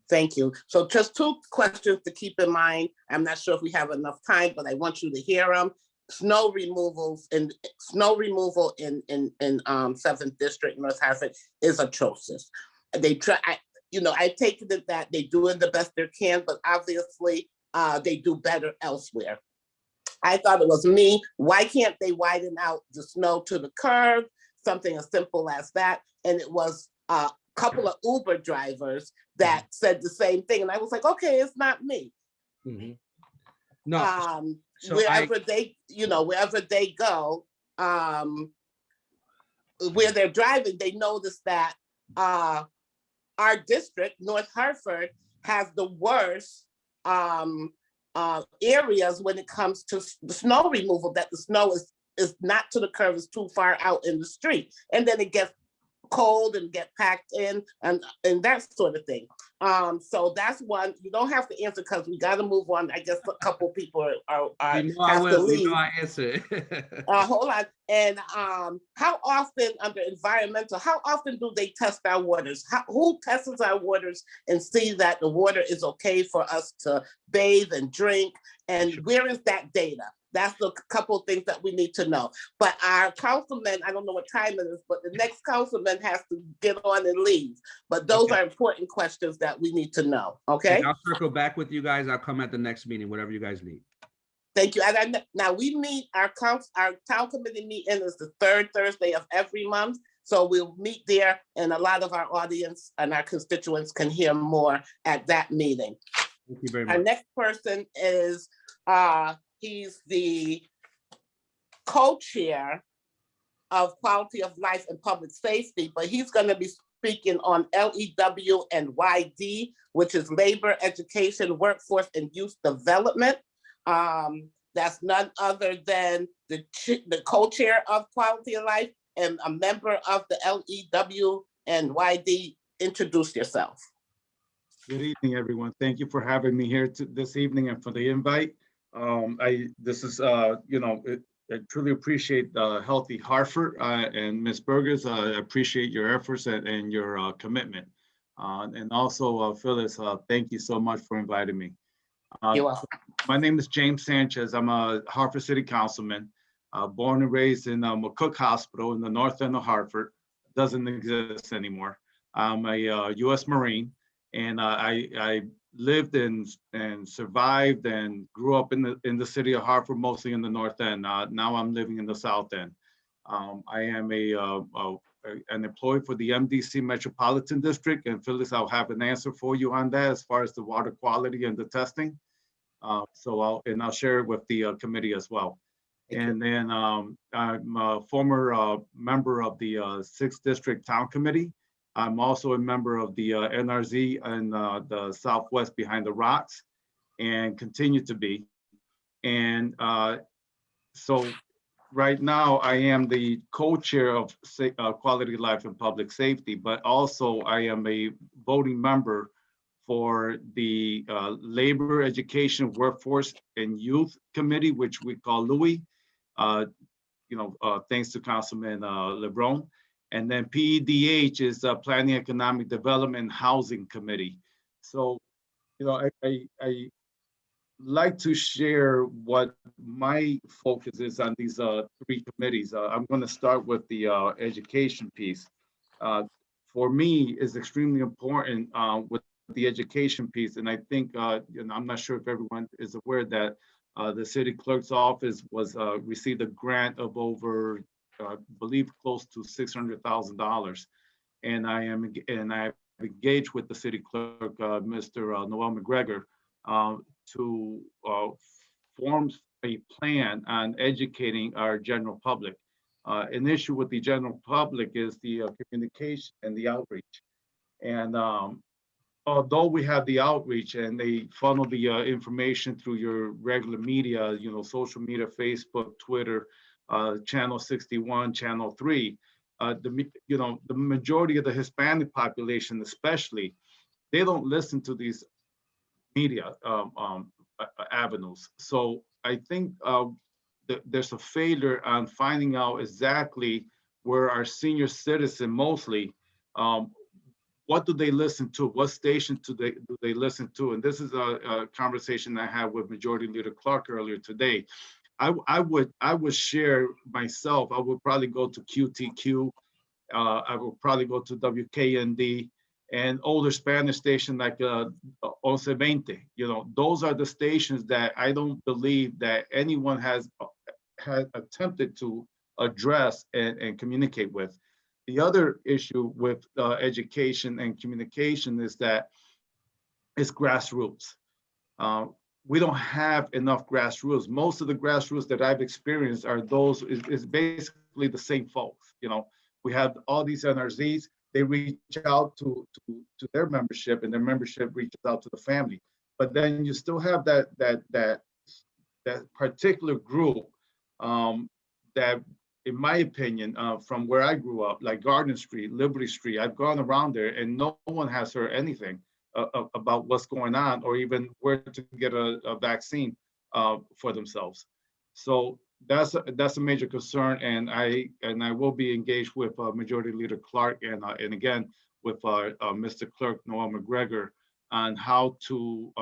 Thank you. So just 2 questions to keep in mind. I'm not sure if we have enough time, but I want you to hear them. Snow removal in 7th District, North Hartford, is atrocious. They try, I take it that they doing the best they can, but obviously they do better elsewhere. I thought it was me. Why can't they widen out the snow to the curb? Something as simple as that. And it was a couple of Uber drivers that said the same thing. And I was like, okay, it's not me. Mm-hmm. No. So wherever they go, where they're driving, they notice that our district, North Hartford, has the worst areas when it comes to the snow removal, that the snow is not to the curb, it's too far out in the street. And then it gets cold and get packed in and that sort of thing. So that's one. You don't have to answer because we got to move on. I guess a couple people have to leave. You know I answer. Hold on. And how often under environmental, how often do they test our waters? Who tests our waters and see that the water is okay for us to bathe and drink? And where is that data? That's the couple of things that we need to know. But our councilman, I don't know what time it is, but the next councilman has to get on and leave. But those are important questions that we need to know. Okay. And I'll circle back with you guys. I'll come at the next meeting, whatever you guys need. Thank you. And now we meet, our town committee meeting is the third Thursday of every month. So we'll meet there, and a lot of our audience and our constituents can hear more at that meeting. Thank you very much. Our next person is, he's the co-chair of Quality of Life and Public Safety, but he's going to be speaking on LEW and YD, which is Labor, Education, Workforce, and Youth Development. That's none other than the co-chair of Quality of Life and a member of the LEW and YD. Introduce yourself. Good evening, everyone. Thank you for having me here this evening and for the invite. I truly appreciate Healthy Hartford and Ms. Burgers. I appreciate your efforts and your commitment. And also, Phyllis, thank you so much for inviting me. You're welcome. My name is James Sanchez. I'm a Hartford City Councilman, born and raised in McCook Hospital in the north end of Hartford. Doesn't exist anymore. I'm a U.S. Marine, and I lived and survived and grew up in the city of Hartford, mostly in the north end. Now I'm living in the south end. I am an employee for the MDC Metropolitan District, and Phyllis, I'll have an answer for you on that as far as the water quality and the testing. So I'll share it with the committee as well. And then I'm a former member of the 6th District Town Committee. I'm also a member of the NRZ and the Southwest Behind the Rocks, and continue to be. And so right now I am the co-chair of Quality of Life and Public Safety, but also I am a voting member for the Labor, Education, Workforce, and Youth Committee, which we call LUI, thanks to Councilman LeBron. And then PEDH is Planning, Economic Development, and Housing Committee. So, I like to share what my focus is on these three committees. I'm going to start with the education piece. For me, it's extremely important with the education piece, and I think I'm not sure if everyone is aware that the city clerk's office was received a grant of over, I believe, close to $600,000, and I've engaged with the city clerk, Mr. Noel McGregor, to form a plan on educating our general public. An issue with the general public is the communication and the outreach. And although we have the outreach and they funnel the information through your regular media, social media, Facebook, Twitter, Channel 61, Channel 3, the majority of the Hispanic population, especially, they don't listen to these media avenues. So I think there's a failure on finding out exactly where our senior citizen mostly, what do they listen to? What station do they listen to? And this is a conversation I had with Majority Leader Clark earlier today. I would share myself. I would probably go to QTQ. I would probably go to WKND and older Spanish station like Once 20. Those are the stations that I don't believe that anyone has attempted to address and communicate with. The other issue with education and communication is that it's grassroots. we don't have enough grassroots. Most of the grassroots that I've experienced are those, is basically the same folks. You know, we have all these NRZs, they reach out to their membership, and their membership reaches out to the family. But then you still have that particular group that, in my opinion, from where I grew up, like Garden Street, Liberty Street, I've gone around there and no one has heard anything about what's going on, or even where to get a vaccine for themselves. So that's a major concern, and I will be engaged with Majority Leader Clark and again with Mr. Clerk Noel McGregor on how to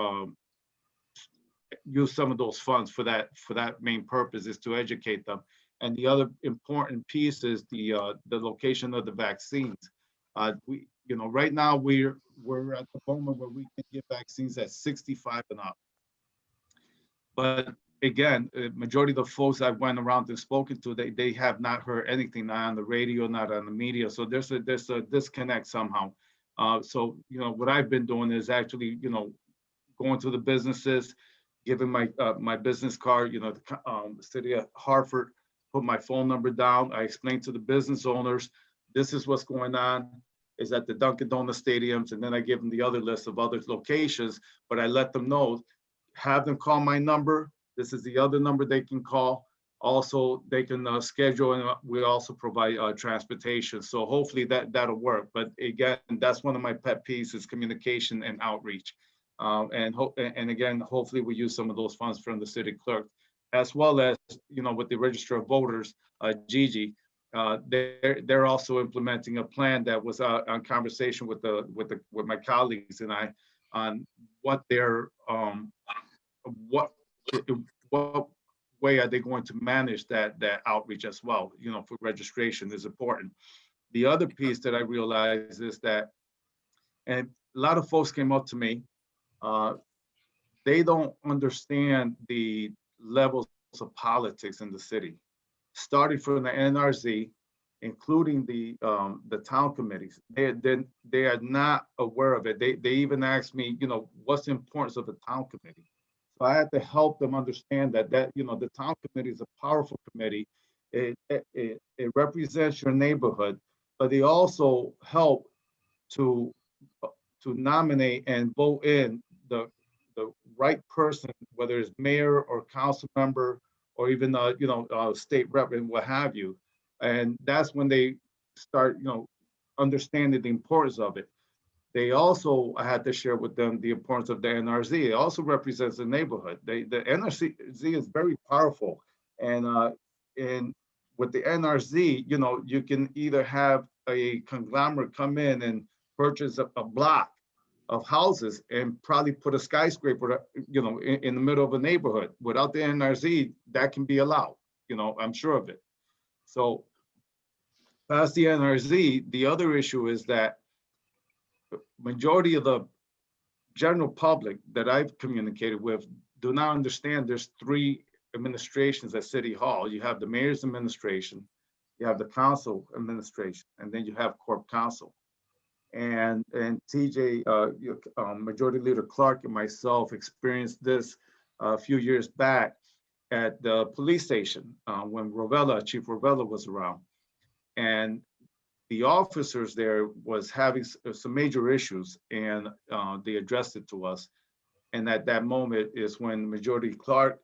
use some of those funds for that main purpose, is to educate them. And the other important piece is the location of the vaccines. We, you know, right now we're at the moment where we can get vaccines at 65 and up. But again, majority of the folks I went around and spoken to, they have not heard anything, not on the radio, not on the media. So there's a disconnect somehow. So, you know, what I've been doing is actually, you know, going to the businesses, giving my business card, you know, the city of Hartford, put my phone number down. I explained to the business owners, this is what's going on, is at the Dunkin' Donuts stadiums. And then I give them the other list of other locations, but I let them know, have them call my number. This is the other number they can call. Also, they can schedule, and we also provide transportation. So hopefully that'll work. But again, that's one of my pet peeves, is communication and outreach. And again, hopefully we use some of those funds from the city clerk, as well as, you know, with the Register of Voters, Gigi. They're also implementing a plan that was on conversation with my colleagues and I, on what their what way are they going to manage that outreach as well. You know, for registration is important. The other piece that I realized is that, and a lot of folks came up to me, they don't understand the levels of politics in the city, starting from the NRZ, including the town committees. They are not aware of it. They even asked me, you know, what's the importance of the town committee? So I had to help them understand that you know, the town committee is a powerful committee. It represents your neighborhood, but they also help to nominate and vote in the right person, whether it's mayor or council member or even you know, state rep and what have you. And that's when they start, you know, understanding the importance of it. They also, I had to share with them the importance of the NRZ. It also represents the neighborhood. The NRZ is very powerful, and with the NRZ, you know, you can either have a conglomerate come in and purchase a block of houses and probably put a skyscraper, you know, in the middle of a neighborhood. Without the NRZ, that can be allowed, you know, I'm sure of it. So past the NRZ, the other issue is that majority of the general public that I've communicated with do not understand there's three administrations at City Hall. You have the mayor's administration, you have the council administration, and then you have corp council. And TJ, Majority Leader Clark and myself experienced this a few years back at the police station when Chief Rovella was around. And the officers there was having some major issues, and they addressed it to us. And at that moment is when Majority Clark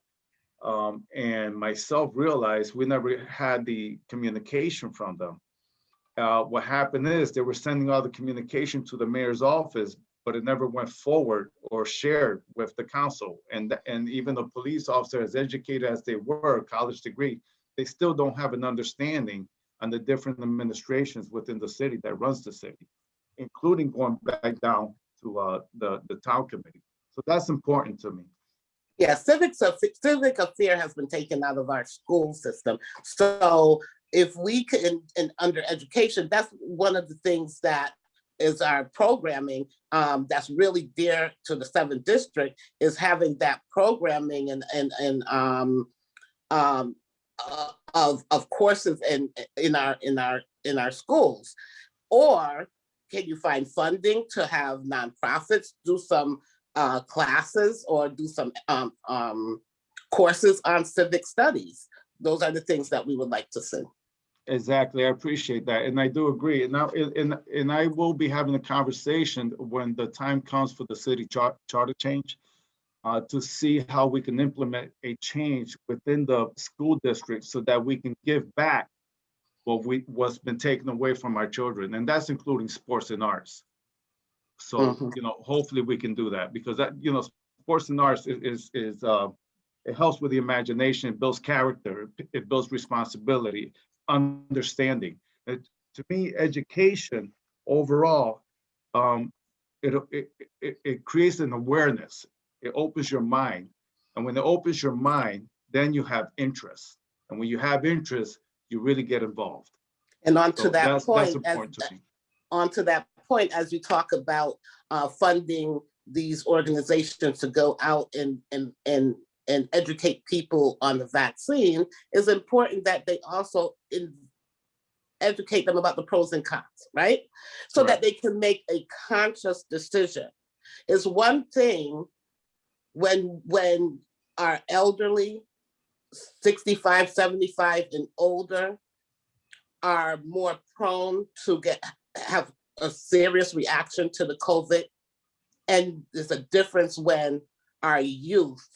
and myself realized we never had the communication from them. What happened is they were sending all the communication to the mayor's office, but it never went forward or shared with the council. And even the police officer, as educated as they were, college degree, they still don't have an understanding on the different administrations within the city that runs the city, including going back down to the town committee. So that's important to me. Yeah, civic affair has been taken out of our school system. So if we can, under education, that's one of the things that is our programming that's really dear to the 7th district, is having that programming of courses in our schools. Or can you find funding to have nonprofits do some classes or do some courses on civic studies. Those are the things that we would like to see. Exactly, I appreciate that, and I do agree. And now, and I will be having a conversation when the time comes for the city charter change, to see how we can implement a change within the school district so that we can give back what's been taken away from our children, and that's including sports and arts. So, you know, hopefully we can do that, because that, you know, sports and arts is it helps with the imagination, it builds character, it builds responsibility, understanding. To me, education overall, it creates an awareness. It opens your mind, and when it opens your mind, then you have interest, and when you have interest, you really get involved. And onto So that point, that's important to me. onto that point, as you talk about funding these organizations to go out and educate people on the vaccine, it's important that they also educate them about the pros and cons, right? So that they can make a conscious decision. It's one thing when our elderly, 65, 75 and older, are more prone to have a serious reaction to the COVID. And there's a difference when our youth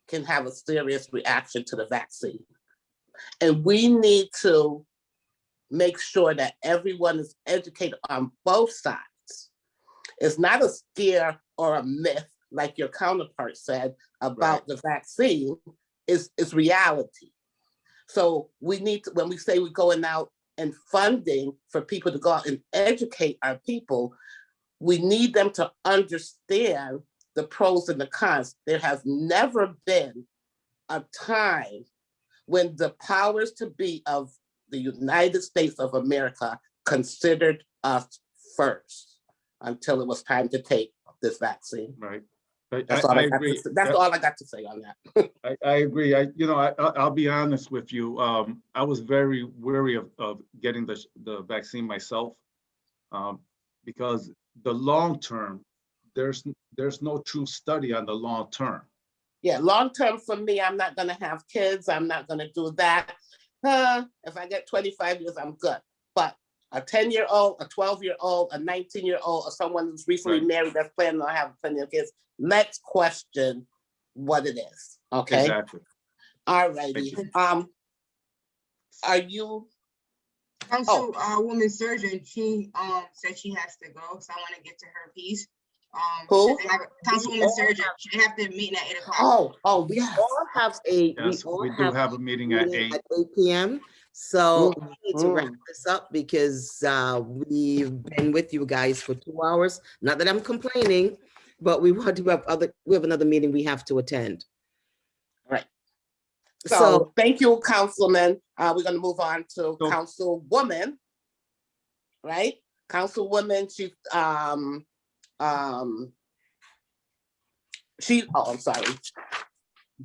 can have a serious reaction to the vaccine. And we need to make sure that everyone is educated on both sides. It's not a scare or a myth, like your counterpart said about the vaccine, it's reality. So we need to, when we say we're going out and funding for people to go out and educate our people, we need them to understand the pros and the cons. There has never been a time when the powers to be of the United States of America considered us first until it was time to take this vaccine. Right. That's all I agree. That's all I got to say on that. I agree. I'll be honest with you. I was very wary of getting the vaccine myself, because the long term, there's no true study on the long term. Yeah, long term for me, I'm not going to have kids. I'm not going to do that. If I get 25 years, I'm good. But a 10-year-old, a 12-year-old, a 19-year-old, or someone who's recently married that's planning on having plenty of kids, let's question what it is. Okay. Exactly. All righty. Are you? Councilwoman Surgeon, she said she has to go, so I want to get to her piece. Who? Councilwoman Surgeon, she have to meet at 8 o'clock. We all have a Yes, we do have a meeting at 8 p.m. So we need to wrap this up because we've been with you guys for 2 hours. Not that I'm complaining, but we want to have another meeting we have to attend. Right. So thank you, Councilman. We're going to move on to Councilwoman, right? Councilwoman, I'm sorry.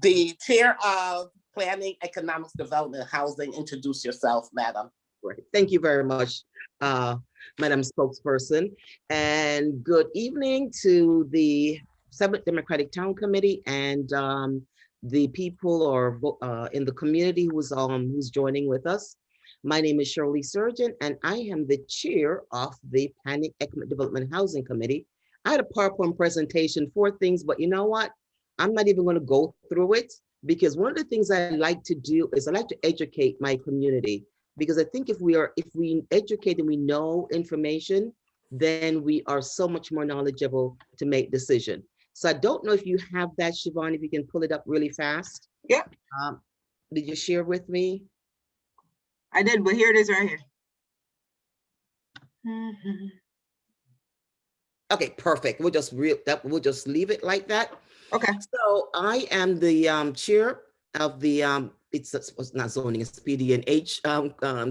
The chair of Planning, Economic Development, Housing. Introduce yourself, madam. Right. Thank you very much, Madam Spokesperson. And good evening to the 7th Democratic Town Committee and the people or in the community who's joining with us. My name is Shirley Surgeon, and I am the chair of the Planning, Economic Development, Housing Committee. I had a PowerPoint presentation for things, but you know what? I'm not even going to go through it because one of the things I like to do is I like to educate my community, because I think if we educate and we know information, then we are so much more knowledgeable to make decisions. So I don't know if you have that, Siobhan, if you can pull it up really fast. Yeah. Did you share with me? I did, but here it is right here. Okay, perfect. We'll just leave it like that. Okay. So I am the chair of the it's not zoning, it's PD&H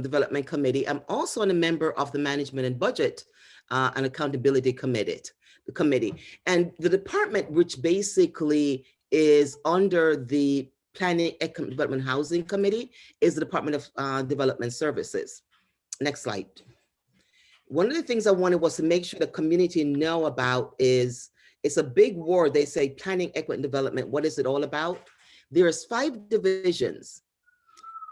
Development Committee. I'm also a member of the Management and Budget and Accountability Committee. And the department, which basically is under the Planning, Economic Development, Housing Committee, is the Department of Development Services. Next slide. One of the things I wanted was to make sure the community know about is, It's a big word. They say planning, equity, and development. What is it all about? There's 5 divisions.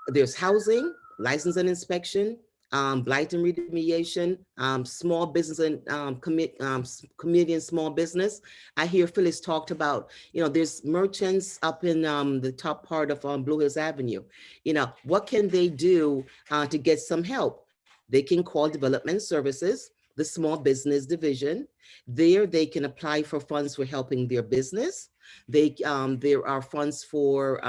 There's housing, license and inspection, blight and remediation, small business and community and small business. I hear Phyllis talked about, there's merchants up in the top part of Blue Hills Avenue. What can they do to get some help? They can call Development Services, the small business division. There they can apply for funds for helping their business. There are funds for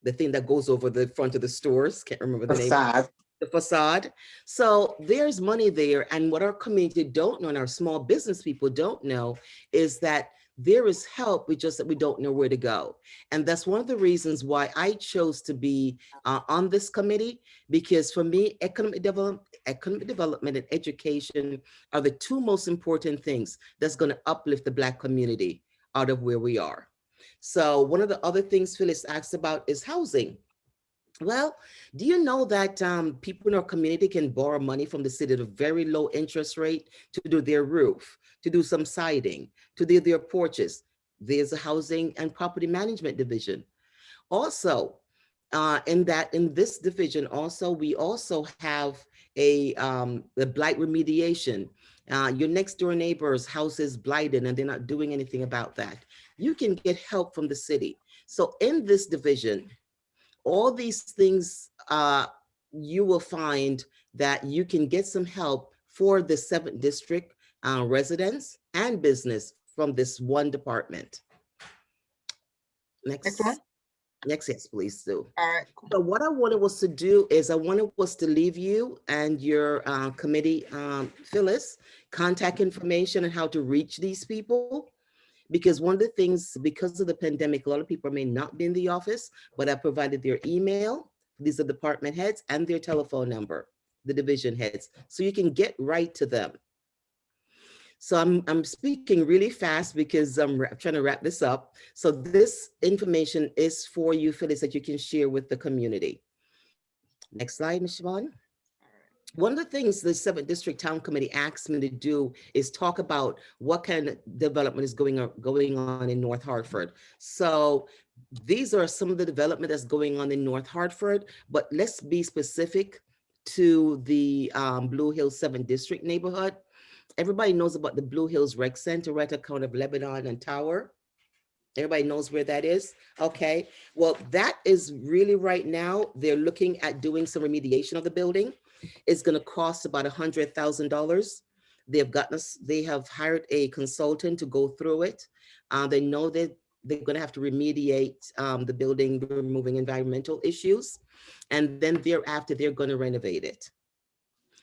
the thing that goes over the front of the stores. Can't remember the name. Facade. The facade. So there's money there. And what our community don't know and our small business people don't know is that there is help, we just that we don't know where to go. And that's one of the reasons why I chose to be on this committee, because for me, economic development and education are the 2 most important things that's going to uplift the Black community out of where we are. So one of the other things Phyllis asked about is housing. Well, do you know that people in our community can borrow money from the city at a very low interest rate to do their roof, to do some siding, to do their porches? There's a housing and property management division. Also, in this division, we also have the blight remediation. Your next door neighbor's house is blighted and they're not doing anything about that. You can get help from the city. So in this division, all these things, you will find that you can get some help for the 7th district residents and business from this one department. Next one. Next, yes, please do. All right. So what I wanted was to do is I wanted was to leave you and your committee, Phyllis, contact information and how to reach these people. Because one of the things, because of the pandemic, a lot of people may not be in the office, but I provided their email. These are department heads and their telephone number, the division heads, so you can get right to them. So I'm speaking really fast because I'm trying to wrap this up. So this information is for you, Phyllis, that you can share with the community. Next slide, Ms. Siobhan. One of the things the 7th District Town Committee asked me to do is talk about what kind of development is going on in North Hartford. So these are some of the development that's going on in North Hartford, but let's be specific to the Blue Hills 7th District neighborhood. Everybody knows about the Blue Hills Rec Center right at the corner of Lebanon and Tower. Everybody knows where that is. Okay, well, that is really right now, they're looking at doing some remediation of the building. It's going to cost about $100,000. They have hired a consultant to go through it. They know that they're going to have to remediate the building, removing environmental issues. And then thereafter, they're going to renovate it.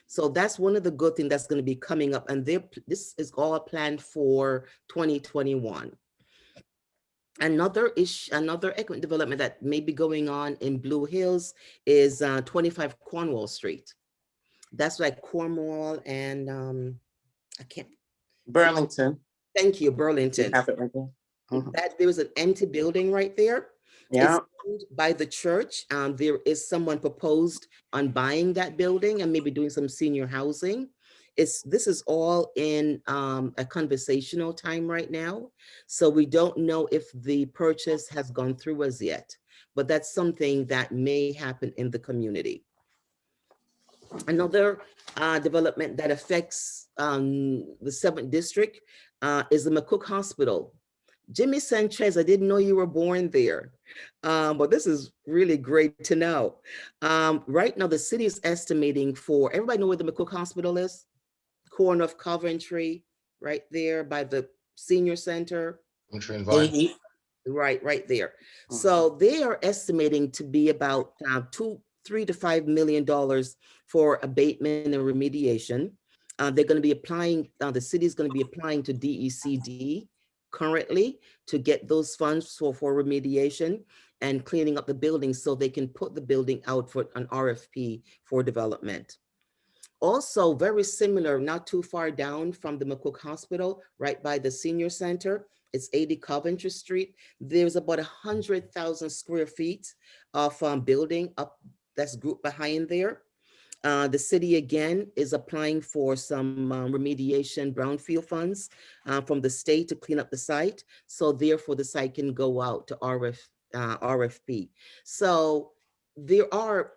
So that's one of the good things that's going to be coming up. And this is all planned for 2021. Another economic development that may be going on in Blue Hills is 25 Cornwall Street. That's like Cornwall and Burlington. Thank you, Burlington. You have it right there. Mm-hmm. That there was an empty building right there. Yeah. It's owned by the church. There is someone proposed on buying that building and maybe doing some senior housing. This is all in a conversational time right now. So we don't know if the purchase has gone through as yet, but that's something that may happen in the community. Another development that affects the 7th District is the McCook Hospital. Jimmy Sanchez, I didn't know you were born there, but this is really great to know. Right now, the city is estimating for, everybody know where the McCook Hospital is? Corner of Coventry, right there by the senior center. Right there. So they are estimating to be about $3 to $5 million for abatement and remediation. They're going to be applying, the city is going to be applying to DECD currently to get those funds for remediation and cleaning up the building so they can put the building out for an RFP for development. Also very similar, not too far down from the McCook Hospital, right by the senior center, it's 80 Coventry Street. There's about 100,000 square feet of building up that's grouped behind there. The city again is applying for some remediation brownfield funds from the state to clean up the site. So therefore the site can go out to RFP. So there are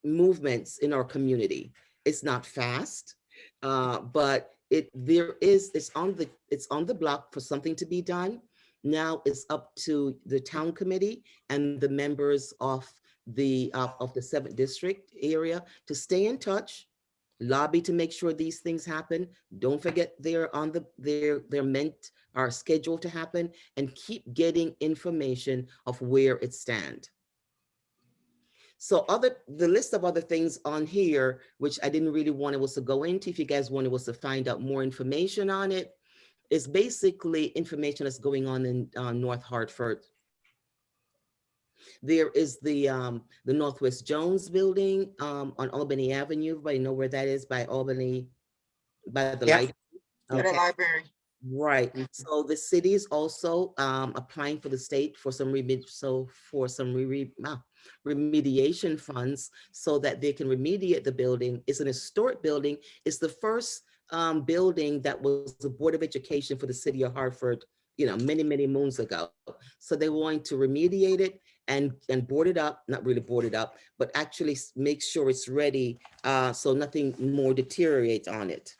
movements in our community. It's not fast, but it's on the block for something to be done. Now it's up to the town committee and the members of the 7th district area to stay in touch, lobby to make sure these things happen. Don't forget are scheduled to happen, and keep getting information of where it stands. So the list of other things on here, which I didn't really want us to go into, if you guys wanted us to find out more information on it, is basically information that's going on in North Hartford. There is the Northwest Jones building on Albany Avenue. Everybody know where that is, by Albany, by the light. Okay. The library. Right. So the city is also applying for the state for some remediation funds so that they can remediate the building. It's an historic building. It's the first building that was the Board of Education for the city of Hartford, many, many moons ago. So they want to remediate it and board it up, not really board it up, but actually make sure it's ready so nothing more deteriorates on it.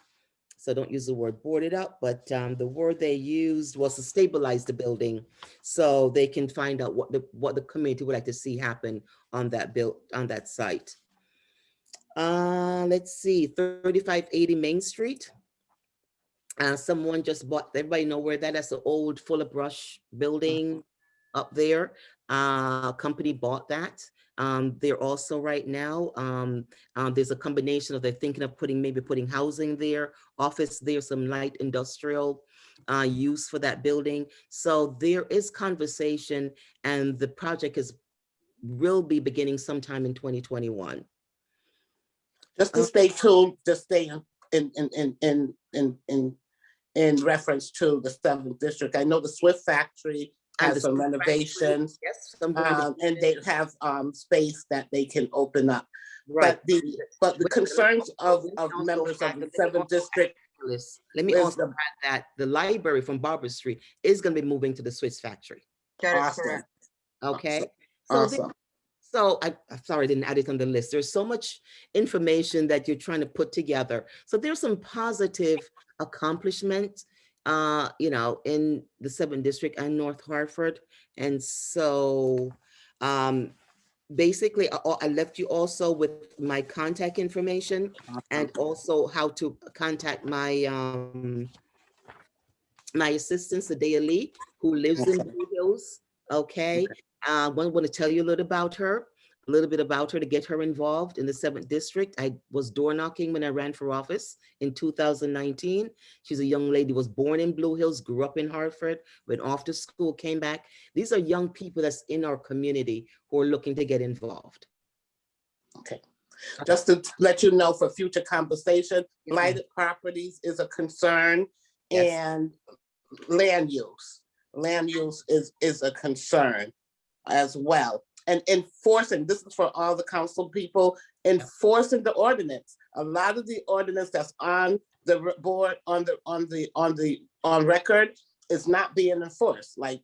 So don't use the word boarded up, but the word they used was to stabilize the building so they can find out what the community would like to see happen on that site. Let's see, 3580 Main Street. Someone just bought, everybody know where that's an old Fuller Brush building up there. Company bought that. They're also right now, there's a combination of, they're thinking of putting housing there, office there, some light industrial use for that building. So there is conversation, and the project will be beginning sometime in 2021. Just to stay tuned, just stay in reference to the 7th district. I know the Swift factory has some renovations, yes, and they have space that they can open up. Right. But the concerns of members of the 7th district. Let me also add that the library from Barber Street is going to be moving to the Swiss factory. That is correct. Okay. Awesome. So I'm sorry I didn't add it on the list. There's so much information that you're trying to put together. So there's some positive accomplishments, in the 7th district and North Hartford. And so basically I left you also with my contact information and also how to contact my my assistant, Sadea Lee, who lives in Blue Hills. Okay. I want to tell you a little bit about her to get her involved in the 7th district. I was door knocking when I ran for office in 2019. She's a young lady, was born in Blue Hills, grew up in Hartford, went off to school, came back. These are young people that's in our community who are looking to get involved. Okay. Just to let you know for future conversation, blighted properties is a concern, and land use is a concern as well. And enforcing, this is for all the council people, enforcing the ordinance. A lot of the ordinance that's on the board on record is not being enforced. Like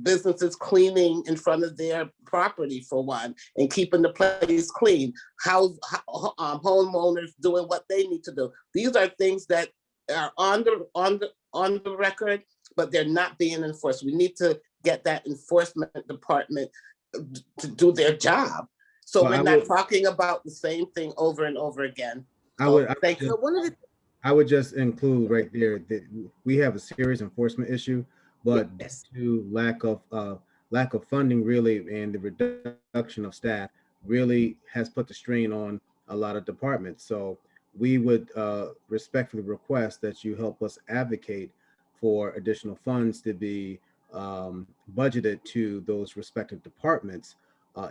businesses cleaning in front of their property for one, and keeping the place clean. Homeowners doing what they need to do. These are things that are on the record, but they're not being enforced. We need to get that enforcement department to do their job. So we're not talking about the same thing over and over again. I would just include right there that we have a serious enforcement issue, but due to lack of funding really, and the reduction of staff really has put the strain on a lot of departments. So we would respectfully request that you help us advocate for additional funds to be budgeted to those respective departments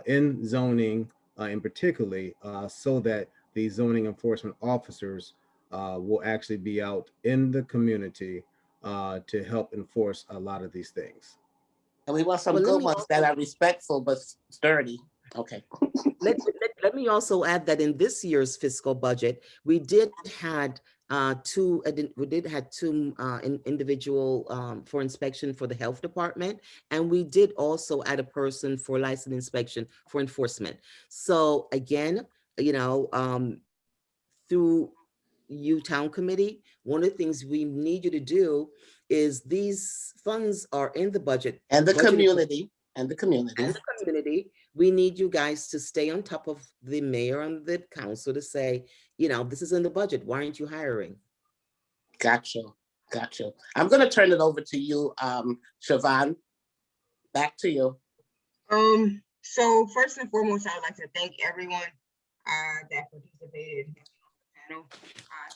in zoning, in particularly, so that the zoning enforcement officers will actually be out in the community to help enforce a lot of these things. And we want some good ones that are respectful but sturdy. Okay. Let me also add that in this year's fiscal budget, we did had two individual for inspection for the health department, and we did also add a person for license inspection for enforcement. So again, you know, through you town committee, one of the things we need you to do is these funds are in the budget. And the budgeted for- community, and the community. and the community, we need you guys to stay on top of the mayor and the council to say, you know, this is in the budget. Why aren't you hiring? Gotcha. I'm gonna turn it over to you, Siobhan. Back to you. So first and foremost, I would like to thank everyone that participated in the panel.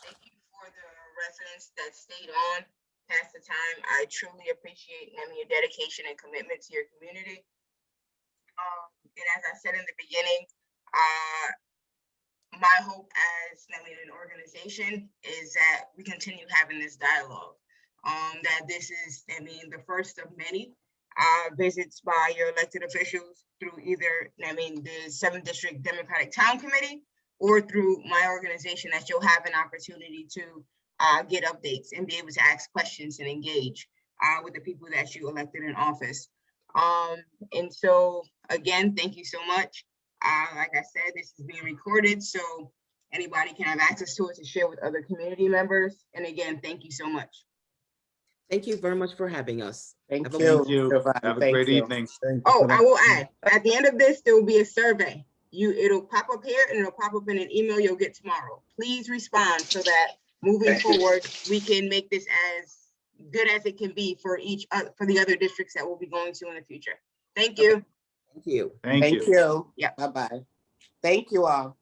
Thank you for the residents that stayed on past the time. I truly appreciate your dedication and commitment to your community. And as I said in the beginning, my hope as an organization is that we continue having this dialogue. That this is, the first of many visits by your elected officials through either, the 7th District Democratic Town Committee or through my organization, that you'll have an opportunity to get updates and be able to ask questions and engage with the people that you elected in office. And so again, thank you so much. Like I said, this is being recorded, so anybody can have access to it to share with other community members. And again, thank you so much. Thank you very much for having us. Thank Have a you. wonderful- Have a great evening. Oh, I will add, at the end of this, there will be a survey. It'll pop up here and it'll pop up in an email you'll get tomorrow. Please respond so that moving forward, we can make this as good as it can be for for the other districts that we'll be going to in the future. Thank you. Thank you. Thank you. Yeah. Bye-bye. Thank you all.